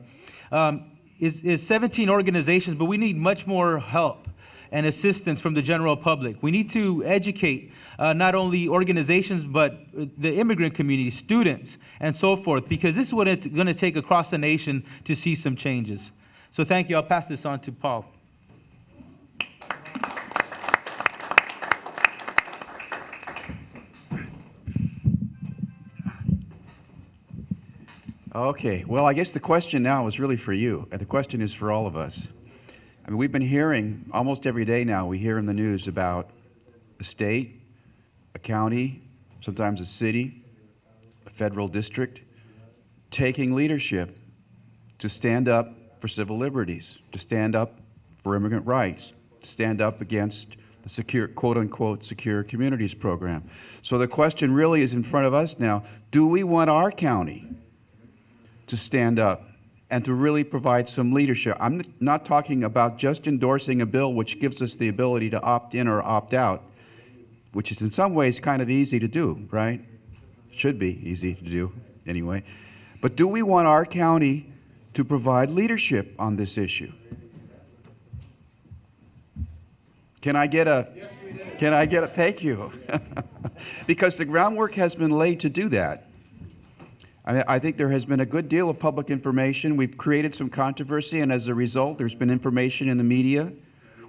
is 17 organizations, but we need much more help and assistance from the general public. We need to educate not only organizations, but the immigrant community, students, and so forth, because this is what it's going to take across the nation to see some changes. So thank you. I'll pass this on to Paul. Okay, well, I guess the question now is really for you, and the question is for all of us. I mean, we've been hearing almost every day now, we hear in the news about a state, a county, sometimes a city, a federal district, taking leadership to stand up for civil liberties, to stand up for immigrant rights, to stand up against the secure, quote-unquote, secure communities program. So the question really is in front of us now, do we want our county to stand up and to really provide some leadership? I'm not talking about just endorsing a bill which gives us the ability to opt in or opt out, which is in some ways kind of easy to do, right? Should be easy to do anyway. But do we want our county to provide leadership on this issue? Can I get a, yes, we do. Can I get a thank you? Because the groundwork has been laid to do that. I think there has been a good deal of public information. We've created some controversy, and as a result, there's been information in the media.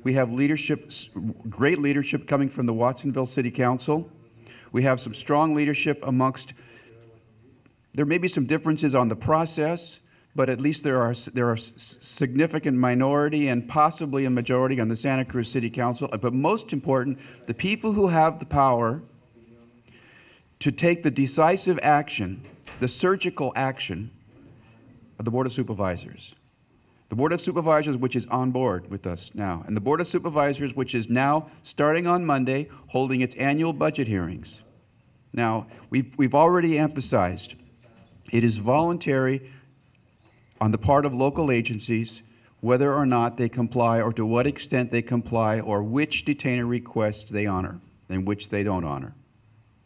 We have leadership, great leadership coming from the Watsonville City Council. We have some strong leadership amongst, there may be some differences on the process, but at least there are significant minority and possibly a majority on the Santa Cruz City Council. But most important, the people who have the power to take the decisive action, the surgical action of the Board of Supervisors. The Board of Supervisors, which is on board with us now, and the Board of Supervisors, which is now, starting on Monday, holding its annual budget hearings. Now, we've already emphasized it is voluntary on the part of local agencies whether or not they comply or to what extent they comply or which detainer requests they honor and which they don't honor.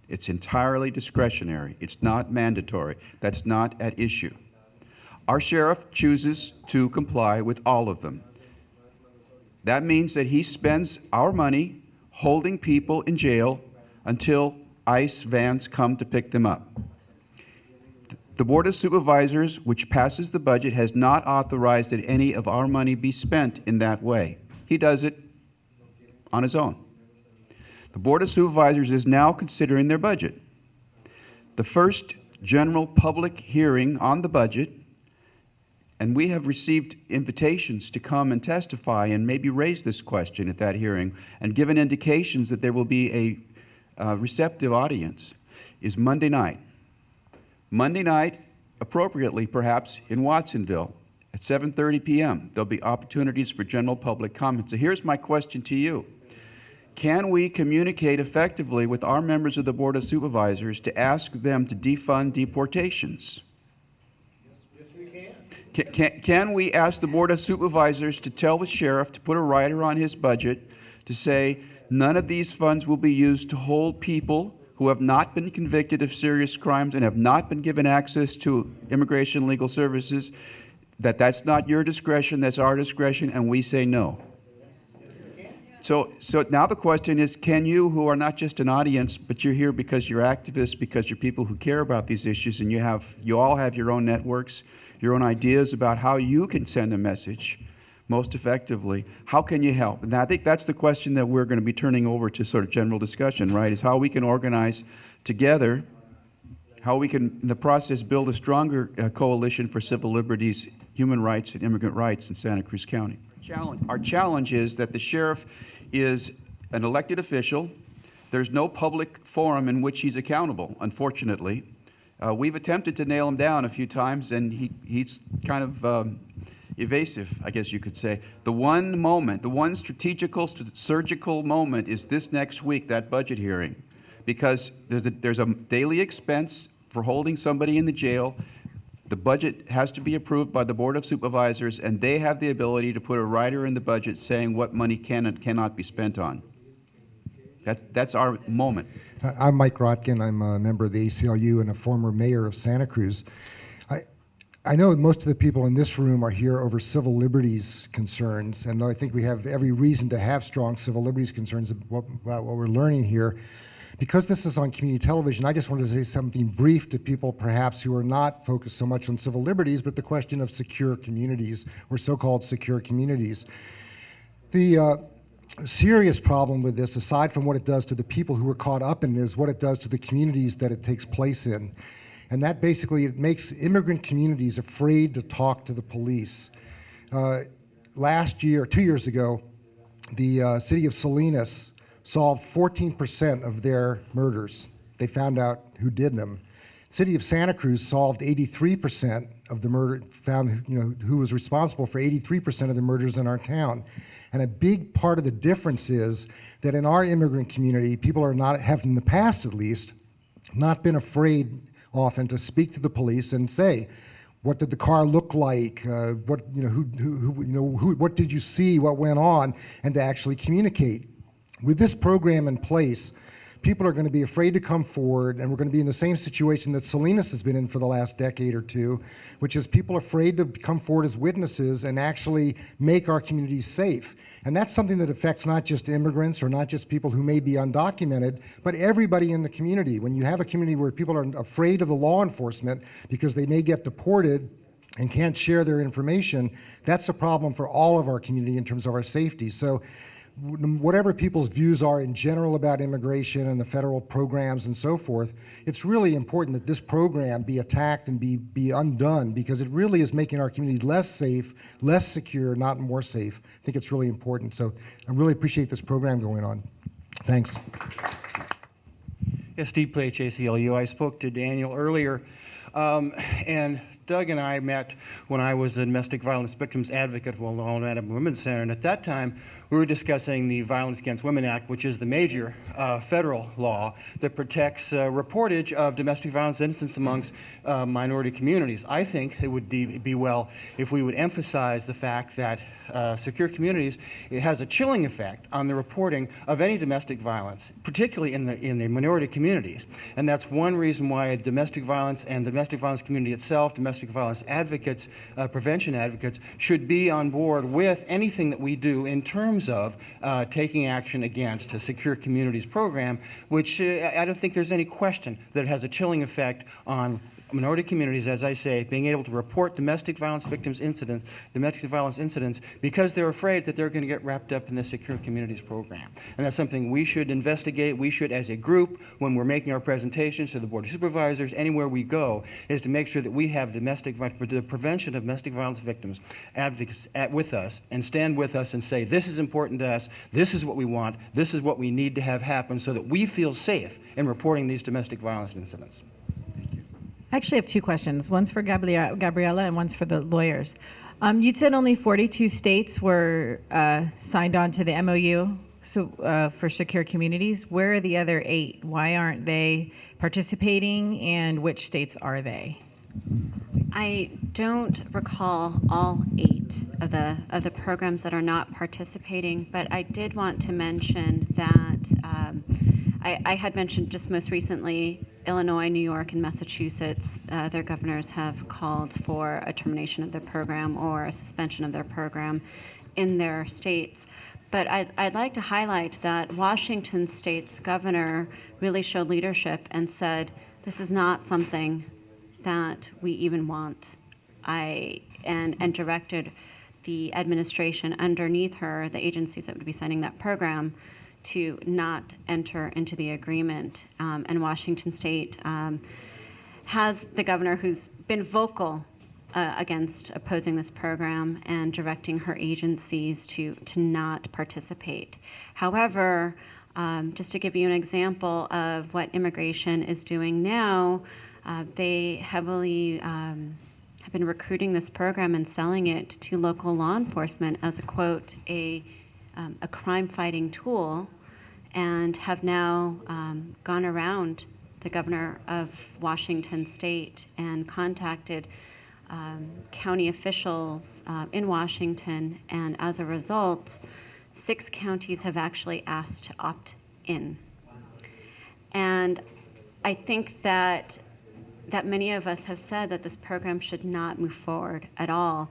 It's entirely discretionary. It's not mandatory. That's not at issue. Our sheriff chooses to comply with all of them. That means that he spends our money holding people in jail until ICE vans come to pick them up. The Board of Supervisors, which passes the budget, has not authorized that any of our money be spent in that way. He does it on his own. The Board of Supervisors is now considering their budget. The first general public hearing on the budget, and we have received invitations to come and testify and maybe raise this question at that hearing and given indications that there will be a receptive audience, is Monday night. Monday night, appropriately perhaps, in Watsonville at 7:30 p.m. There'll be opportunities for general public comment. So here's my question to you. Can we communicate effectively with our members of the Board of Supervisors to ask them to defund deportations? Yes, we can. Can we ask the Board of Supervisors to tell the sheriff to put a rider on his budget to say none of these funds will be used to hold people who have not been convicted of serious crimes and have not been given access to immigration legal services, that's not your discretion, that's our discretion, and we say no. So now the question is, can you, who are not just an audience, but you're here because you're activists, because you're people who care about these issues, and you all have your own networks, your own ideas about how you can send a message most effectively. How can you help? And I think that's the question that we're going to be turning over to sort of general discussion, right? Is how we can organize together, how we can, in the process, build a stronger coalition for civil liberties, human rights, and immigrant rights in Santa Cruz County. Our challenge is that the sheriff is an elected official. There's no public forum in which he's accountable, unfortunately. We've attempted to nail him down a few times, and he's kind of evasive, I guess you could say. The one moment, the one surgical moment is this next week, that budget hearing, because there's a daily expense for holding somebody in the jail. The budget has to be approved by the Board of Supervisors, and they have the ability to put a rider in the budget saying what money can and cannot be spent on. That's our moment. I'm Mike Rotkin. I'm a member of the ACLU and a former mayor of Santa Cruz. I know most of the people in this room are here over civil liberties concerns, and I think we have every reason to have strong civil liberties concerns about what we're learning here. Because this is on community television, I just wanted to say something brief to people perhaps who are not focused so much on civil liberties, but the question of secure communities, or so-called secure communities. The serious problem with this, aside from what it does to the people who are caught up in it, is what it does to the communities that it takes place in. And that basically, it makes immigrant communities afraid to talk to the police. Last year, 2 years ago, the city of Salinas solved 14% of their murders. They found out who did them. The city of Santa Cruz solved 83% of the murder, found who was responsible for 83% of the murders in our town. And a big part of the difference is that in our immigrant community, people are not, have in the past at least, not been afraid often to speak to the police and say, what did the car look like? What did you see? What went on? And to actually communicate. With this program in place, people are going to be afraid to come forward, and we're going to be in the same situation that Salinas has been in for the last decade or two, which is people afraid to come forward as witnesses and actually make our communities safe. And that's something that affects not just immigrants or not just people who may be undocumented, but everybody in the community. When you have a community where people are afraid of the law enforcement because they may get deported and can't share their information, that's a problem for all of our community in terms of our safety. So whatever people's views are in general about immigration and the federal programs and so forth, it's really important that this program be attacked and be undone, because it really is making our community less safe, less secure, not more safe. I think it's really important. So I really appreciate this program going on. Thanks. Yes, Steve Plach, ACLU. I spoke to Daniel earlier, and Doug and I met when I was a domestic violence victims advocate for the Louden Women's Center, and at that time we were discussing the Violence Against Women Act, which is the major federal law that protects reportage of domestic violence incidents amongst minority communities. I think it would be well if we would emphasize the fact that secure communities, it has a chilling effect on the reporting of any domestic violence, particularly in the minority communities. And that's one reason why domestic violence and the domestic violence community itself, domestic violence advocates, prevention advocates, should be on board with anything that we do in terms of taking action against a secure communities program, which I don't think there's any question that it has a chilling effect on minority communities, as I say, being able to report domestic violence victims incidents, domestic violence incidents, because they're afraid that they're going to get wrapped up in the Secure Communities program. And that's something we should investigate. We should, as a group, when we're making our presentations to the Board of Supervisors, anywhere we go, is to make sure that we have the prevention of domestic violence victims advocates with us and stand with us and say, this is important to us, this is what we want, this is what we need to have happen so that we feel safe in reporting these domestic violence incidents. I actually have two questions. One's for Gabriella and one's for the lawyers. You said only 42 states were signed on to the MOU for secure communities. Where are the other 8? Why aren't they participating, and which states are they? I don't recall all 8 of the programs that are not participating, but I did want to mention that I had mentioned just most recently Illinois, New York, and Massachusetts, their governors have called for a termination of their program or a suspension of their program in their states. But I'd like to highlight that Washington State's governor really showed leadership and said, this is not something that we even want. And directed the administration underneath her, the agencies that would be signing that program, to not enter into the agreement. And Washington State has the governor who's been vocal against opposing this program and directing her agencies to not participate. However, just to give you an example of what immigration is doing now, they heavily have been recruiting this program and selling it to local law enforcement as a quote, a crime-fighting tool, and have now gone around the governor of Washington State and contacted county officials in Washington, and as a result, 6 counties have actually asked to opt in. And I think that many of us have said that this program should not move forward at all,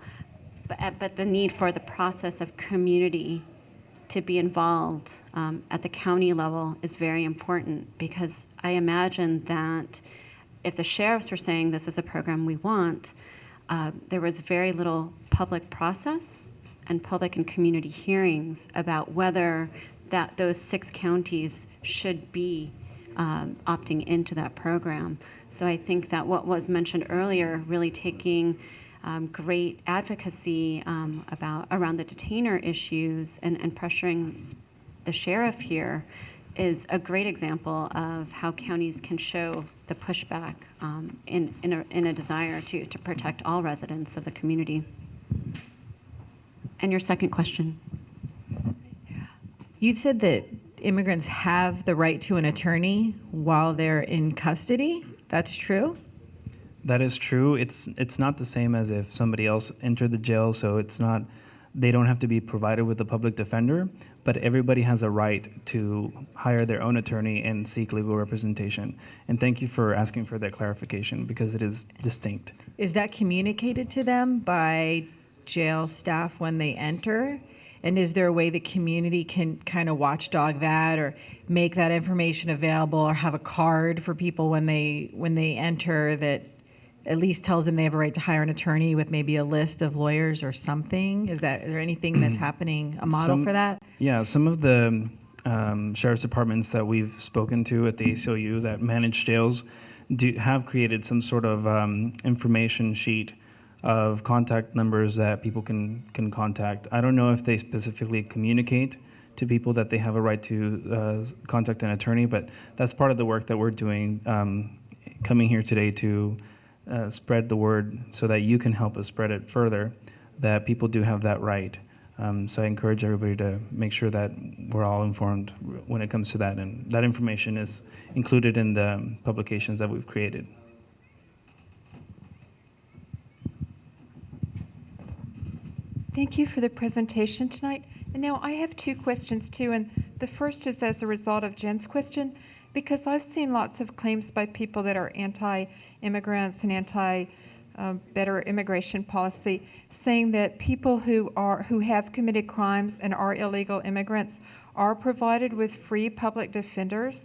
but the need for the process of community to be involved at the county level is very important, because I imagine that if the sheriffs were saying this is a program we want, there was very little public process and public and community hearings about whether those 6 counties should be opting into that program. So I think that what was mentioned earlier, really taking great advocacy around the detainer issues and pressuring the sheriff here is a great example of how counties can show the pushback in a desire to protect all residents of the community. And your second question? You said that immigrants have the right to an attorney while they're in custody. That's true? That is true. It's not the same as if somebody else entered the jail, so it's not, they don't have to be provided with a public defender, but everybody has a right to hire their own attorney and seek legal representation. And thank you for asking for that clarification, because it is distinct. Is that communicated to them by jail staff when they enter? And is there a way the community can kind of watchdog that or make that information available, or have a card for people when they enter that at least tells them they have a right to hire an attorney with maybe a list of lawyers or something? Is there anything that's happening, a model for that? Yeah, some of the sheriff's departments that we've spoken to at the ACLU that manage jails have created some sort of information sheet of contact numbers that people can contact. I don't know if they specifically communicate to people that they have a right to contact an attorney, but that's part of the work that we're doing, coming here today to spread the word so that you can help us spread it further, that people do have that right. So I encourage everybody to make sure that we're all informed when it comes to that, and that information is included in the publications that we've created. Thank you for the presentation tonight. And now I have 2 questions too, and the first is as a result of Jen's question, because I've seen lots of claims by people that are anti-immigrants and anti-better immigration policy, saying that people who have committed crimes and are illegal immigrants are provided with free public defenders.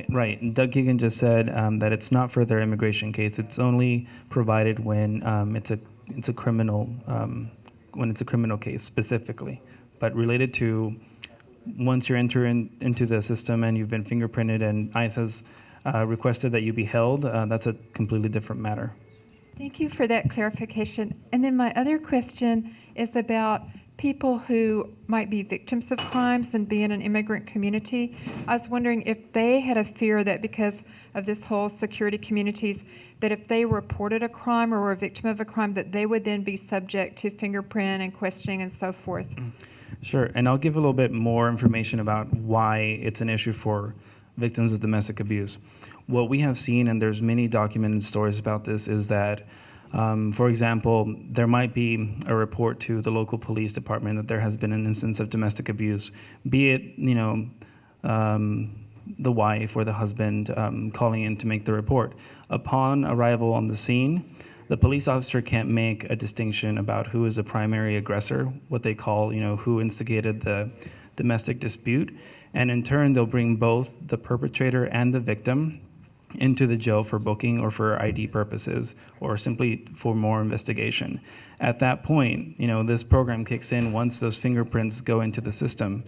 Right. And Doug Keegan just said that it's not for their immigration case. It's only provided when it's a criminal case specifically. But related to once you're entering into the system and you've been fingerprinted and ICE has requested that you be held, that's a completely different matter. Thank you for that clarification. And then my other question is about people who might be victims of crimes and be in an immigrant community. I was wondering if they had a fear that because of this whole security communities, that if they reported a crime or were a victim of a crime, that they would then be subject to fingerprint and questioning and so forth. Sure, and I'll give a little bit more information about why it's an issue for victims of domestic abuse. what we have seen, and there's many documented stories about this, is that, for example, there might be a report to the local police department that there has been an instance of domestic abuse, be it, the wife or the husband calling in to make the report. Upon arrival on the scene, the police officer can't make a distinction about who is the primary aggressor, what they call, who instigated the domestic dispute. And in turn, they'll bring both the perpetrator and the victim into the jail for booking or for ID purposes, or simply for more investigation. At that point, this program kicks in once those fingerprints go into the system.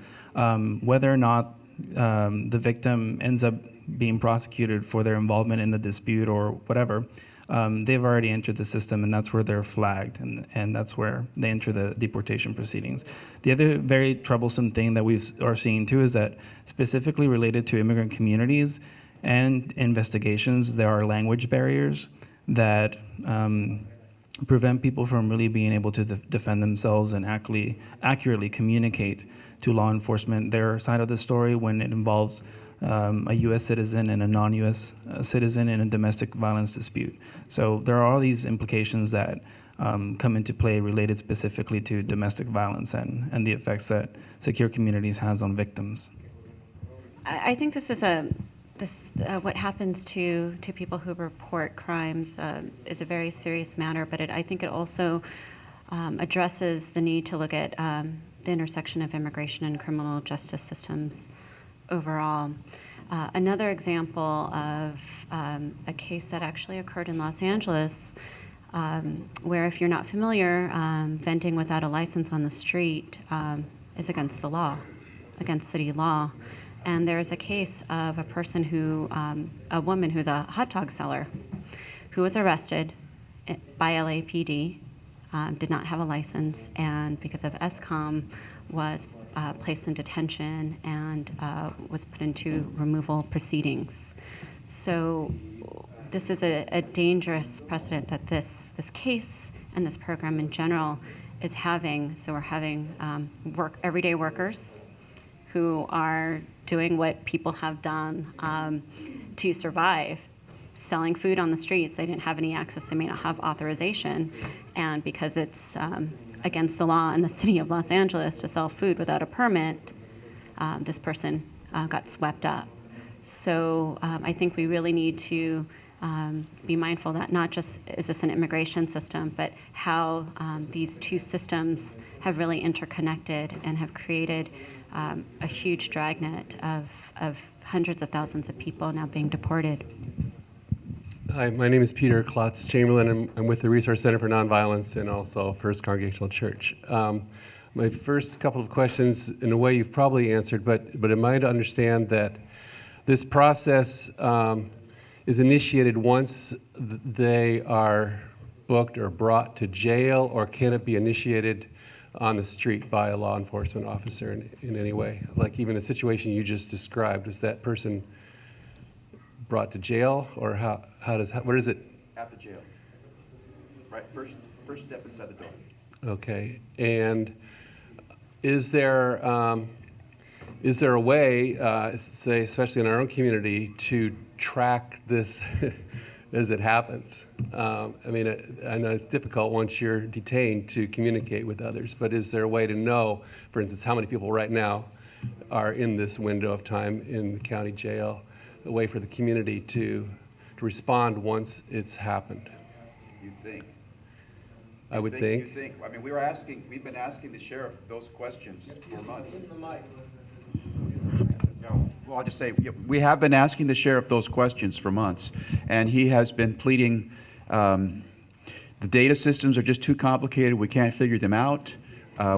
Whether or not the victim ends up being prosecuted for their involvement in the dispute or whatever, they've already entered the system, and that's where they're flagged, and that's where they enter the deportation proceedings. The other very troublesome thing that we are seeing too is that, specifically related to immigrant communities and investigations, there are language barriers that prevent people from really being able to defend themselves and accurately communicate to law enforcement their side of the story when it involves a U.S. citizen and a non-U.S. Citizen in a domestic violence dispute. So there are all these implications that come into play related specifically to domestic violence and the effects that secure communities has on victims. I think this is what happens to people who report crimes is a very serious matter, but I think it also addresses the need to look at the intersection of immigration and criminal justice systems overall. Another example of a case that actually occurred in Los Angeles, where, if you're not familiar, venting without a license on the street is against the law, against city law. And there's a case of a woman who's a hot dog seller, who was arrested by LAPD, did not have a license, and because of ESCOM was placed in detention and was put into removal proceedings. So this is a dangerous precedent that this case and this program in general is having. So we're having everyday workers who are doing what people have done to survive, selling food on the streets. They didn't have any access, they may not have authorization, and because it's against the law in the city of Los Angeles to sell food without a permit, this person got swept up. So I think we really need to be mindful that not just is this an immigration system, but how these two systems have really interconnected and have created a huge dragnet of hundreds of thousands of people now being deported. Hi, my name is Peter Klotz Chamberlain. I'm with the Resource Center for Nonviolence and also First Congregational Church. My first couple of questions, in a way you've probably answered, but am I to understand that this process is initiated once they are booked or brought to jail, or can it be initiated on the street by a law enforcement officer in any way? Like even the situation you just described, is that person brought to jail, or where is it? At the jail. Right, first step inside the door. Okay, and is there a way, say, especially in our own community, to track this as it happens? I mean, I know it's difficult once you're detained to communicate with others, but is there a way to know, for instance, how many people right now are in this window of time in the county jail, a way for the community to respond once it's happened? You think? I would think. You think? I mean, we've been asking the sheriff those questions for months. Well, I'll just say, we have been asking the sheriff those questions for months, and he has been pleading, the data systems are just too complicated, we can't figure them out.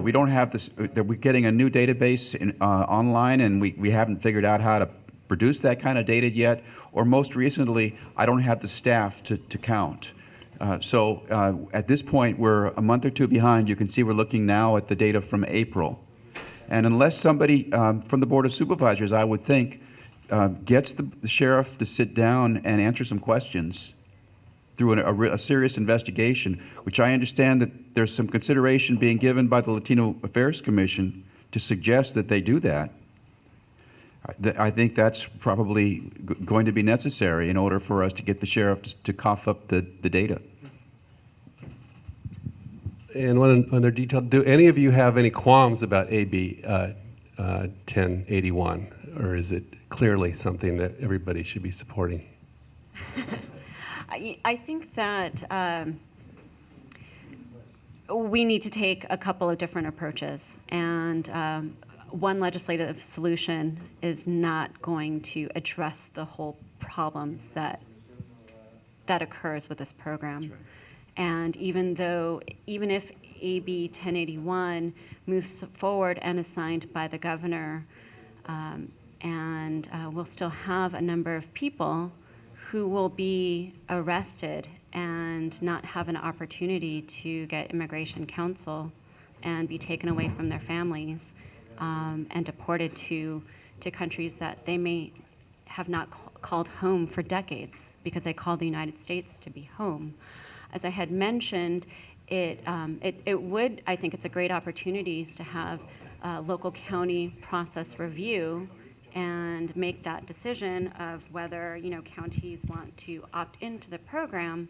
We don't have this, we're getting a new database online, and we haven't figured out how to produce that kind of data yet, or most recently, I don't have the staff to count. So at this point, we're a month or two behind. You can see we're looking now at the data from April. And unless somebody from the Board of Supervisors, I would think, gets the sheriff to sit down and answer some questions through a serious investigation, which I understand that there's some consideration being given by the Latino Affairs Commission to suggest that they do that. I think that's probably going to be necessary in order for us to get the sheriff to cough up the data. And one other detail, do any of you have any qualms about AB 1081, or is it clearly something that everybody should be supporting? I think that we need to take a couple of different approaches, and one legislative solution is not going to address the whole problems that occurs with this program. And even if AB 1081 moves forward and is signed by the governor, and we'll still have a number of people who will be arrested and not have an opportunity to get immigration counsel and be taken away from their families and deported to countries that they may have not called home for decades because they call the United States to be home. As I had mentioned, it would, I think it's a great opportunity to have local county process review and make that decision of whether counties want to opt into the program.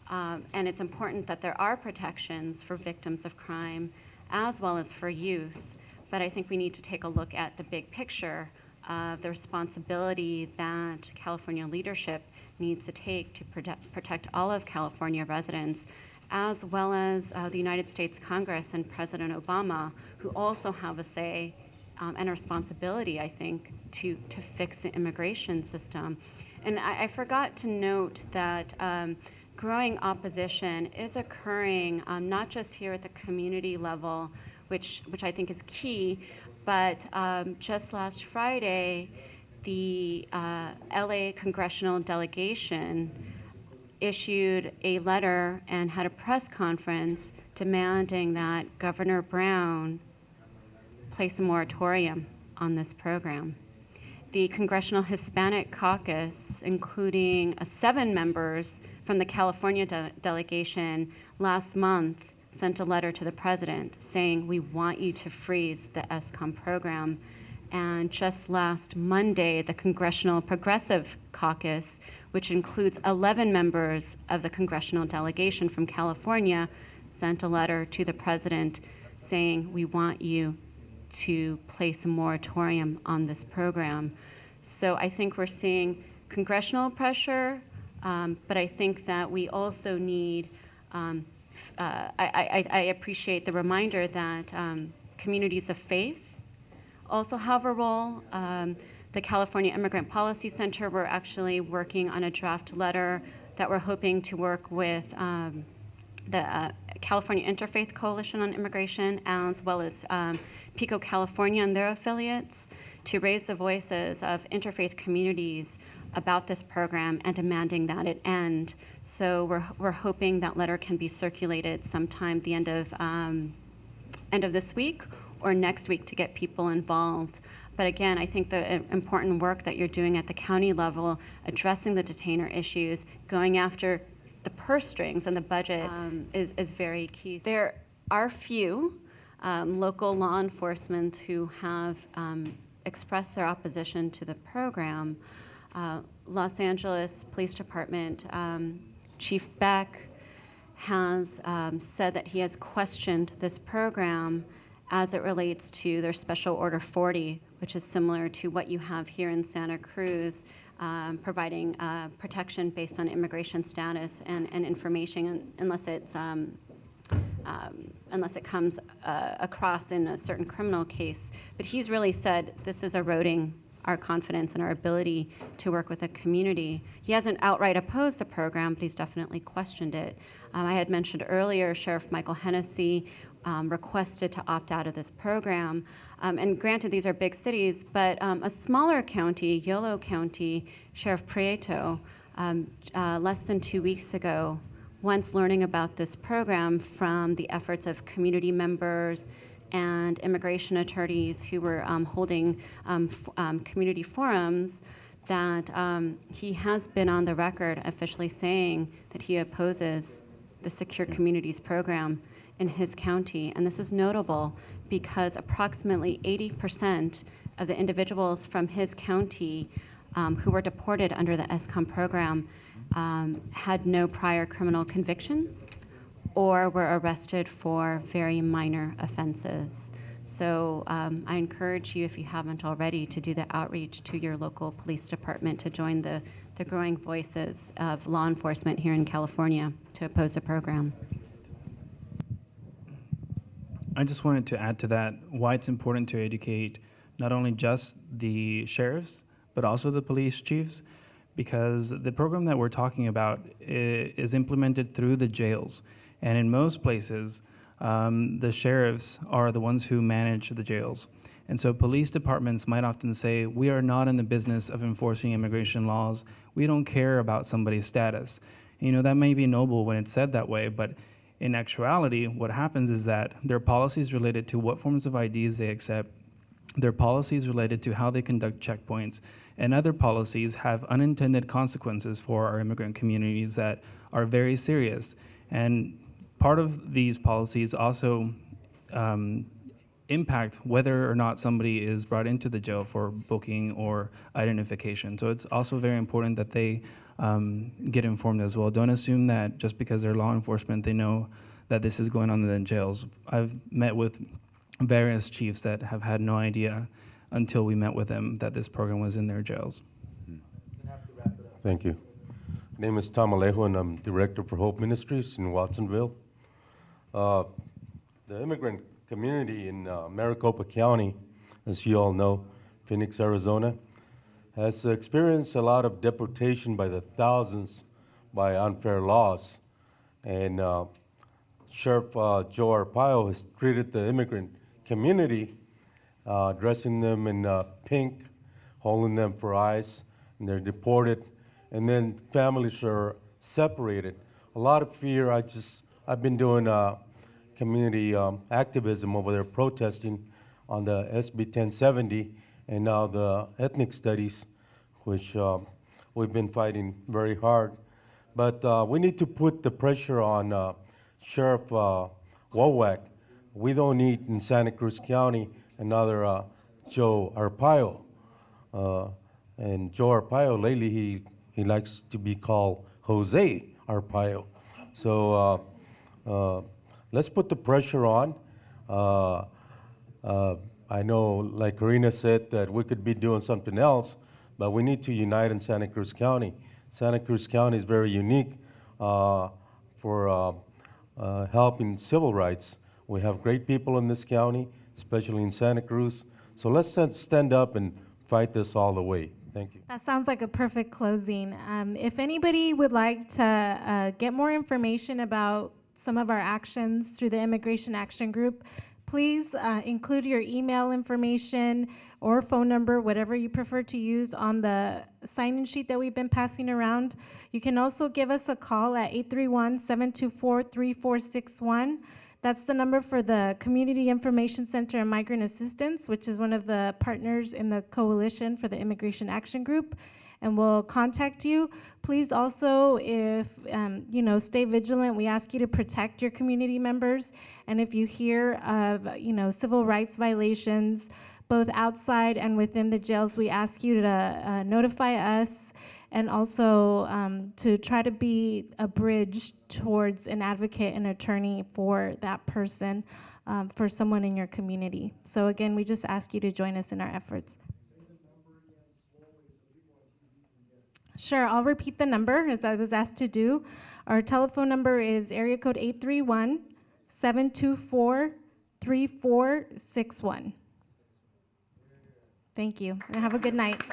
And it's important that there are protections for victims of crime as well as for youth. But I think we need to take a look at the big picture of the responsibility that California leadership needs to take to protect all of California residents, as well as the United States Congress and President Obama, who also have a say and a responsibility, I think, to fix the immigration system. And I forgot to note that growing opposition is occurring not just here at the community level, which I think is key, but just last Friday, the LA congressional delegation issued a letter and had a press conference demanding that Governor Brown place a moratorium on this program. The Congressional Hispanic Caucus, including 7 members from the California delegation, last month sent a letter to the president saying, we want you to freeze the ESCOM program. And just last Monday, the Congressional Progressive Caucus, which includes 11 members of the congressional delegation from California, sent a letter to the president saying, we want you to place a moratorium on this program. So I think we're seeing congressional pressure, but I think that we also need, I appreciate the reminder that communities of faith also have a role. The California Immigrant Policy Center, we're actually working on a draft letter that we're hoping to work with the California Interfaith Coalition on Immigration, as well as Pico California and their affiliates, to raise the voices of interfaith communities about this program and demanding that it end. So we're hoping that letter can be circulated sometime the end of this week or next week to get people involved. But again, I think the important work that you're doing at the county level, addressing the detainer issues, going after the purse strings and the budget is very key. There are few local law enforcement who have expressed their opposition to the program. Los Angeles Police Department Chief Beck has said that he has questioned this program as it relates to their Special Order 40, which is similar to what you have here in Santa Cruz, providing protection based on immigration status and information, unless it comes across in a certain criminal case. But he's really said this is eroding our confidence and our ability to work with the community. He hasn't outright opposed the program, but he's definitely questioned it. I had mentioned earlier, Sheriff Michael Hennessy requested to opt out of this program. And granted, these are big cities, but a smaller county, Yolo County, Sheriff Prieto, less than 2 weeks ago, once learning about this program from the efforts of community members and immigration attorneys who were holding community forums, that he has been on the record officially saying that he opposes the Secure Communities program in his county. And this is notable because approximately 80% of the individuals from his county who were deported under the ESCOM program had no prior criminal convictions or were arrested for very minor offenses. So I encourage you, if you haven't already, to do the outreach to your local police department to join the growing voices of law enforcement here in California to oppose the program. I just wanted to add to that why it's important to educate not only just the sheriffs, but also the police chiefs, because the program that we're talking about is implemented through the jails. And in most places, the sheriffs are the ones who manage the jails. And so police departments might often say, we are not in the business of enforcing immigration laws. We don't care about somebody's status. You know, that may be noble when it's said that way, but in actuality, what happens is that there are policies related to what forms of IDs they accept. There are policies related to how they conduct checkpoints, and other policies have unintended consequences for our immigrant communities that are very serious. And part of these policies also impact whether or not somebody is brought into the jail for booking or identification. So it's also very important that they get informed as well. Don't assume that just because they're law enforcement, they know that this is going on in the jails. I've met with various chiefs that have had no idea until we met with them that this program was in their jails. Thank you. My name is Tom Alejo, and I'm Director for Hope Ministries in Watsonville. The immigrant community in Maricopa County, as you all know, Phoenix, Arizona, has experienced a lot of deportation by the thousands by unfair laws. And Sheriff Joe Arpaio has treated the immigrant community, dressing them in pink, holding them for ICE, and they're deported, and then families are separated. A lot of fear. I've been doing community activism over there, protesting on the SB 1070 and now the ethnic studies, which we've been fighting very hard. But we need to put the pressure on Sheriff Wowak. We don't need in Santa Cruz County another Joe Arpaio. And Joe Arpaio, lately he likes to be called Jose Arpaio. So let's put the pressure on. I know, like Karina said, that we could be doing something else, but we need to unite in Santa Cruz County. Santa Cruz County is very unique for helping civil rights. We have great people in this county, especially in Santa Cruz. So let's stand up and fight this all the way. Thank you. That sounds like a perfect closing. If anybody would like to get more information about some of our actions through the Immigration Action Group, please include your email information or phone number, whatever you prefer to use, on the sign-in sheet that we've been passing around. You can also give us a call at 831-724-3461. That's the number for the Community Information Center and Migrant Assistance, which is one of the partners in the coalition for the Immigration Action Group, and we'll contact you. Please also, if stay vigilant. We ask you to protect your community members, and if you hear of civil rights violations, both outside and within the jails, we ask you to notify us, and also to try to be a bridge towards an advocate and attorney for that person, for someone in your community. So again, we just ask you to join us in our efforts. Sure, I'll repeat the number as I was asked to do. Our telephone number is area code 831-724-3461. Thank you, and have a good night.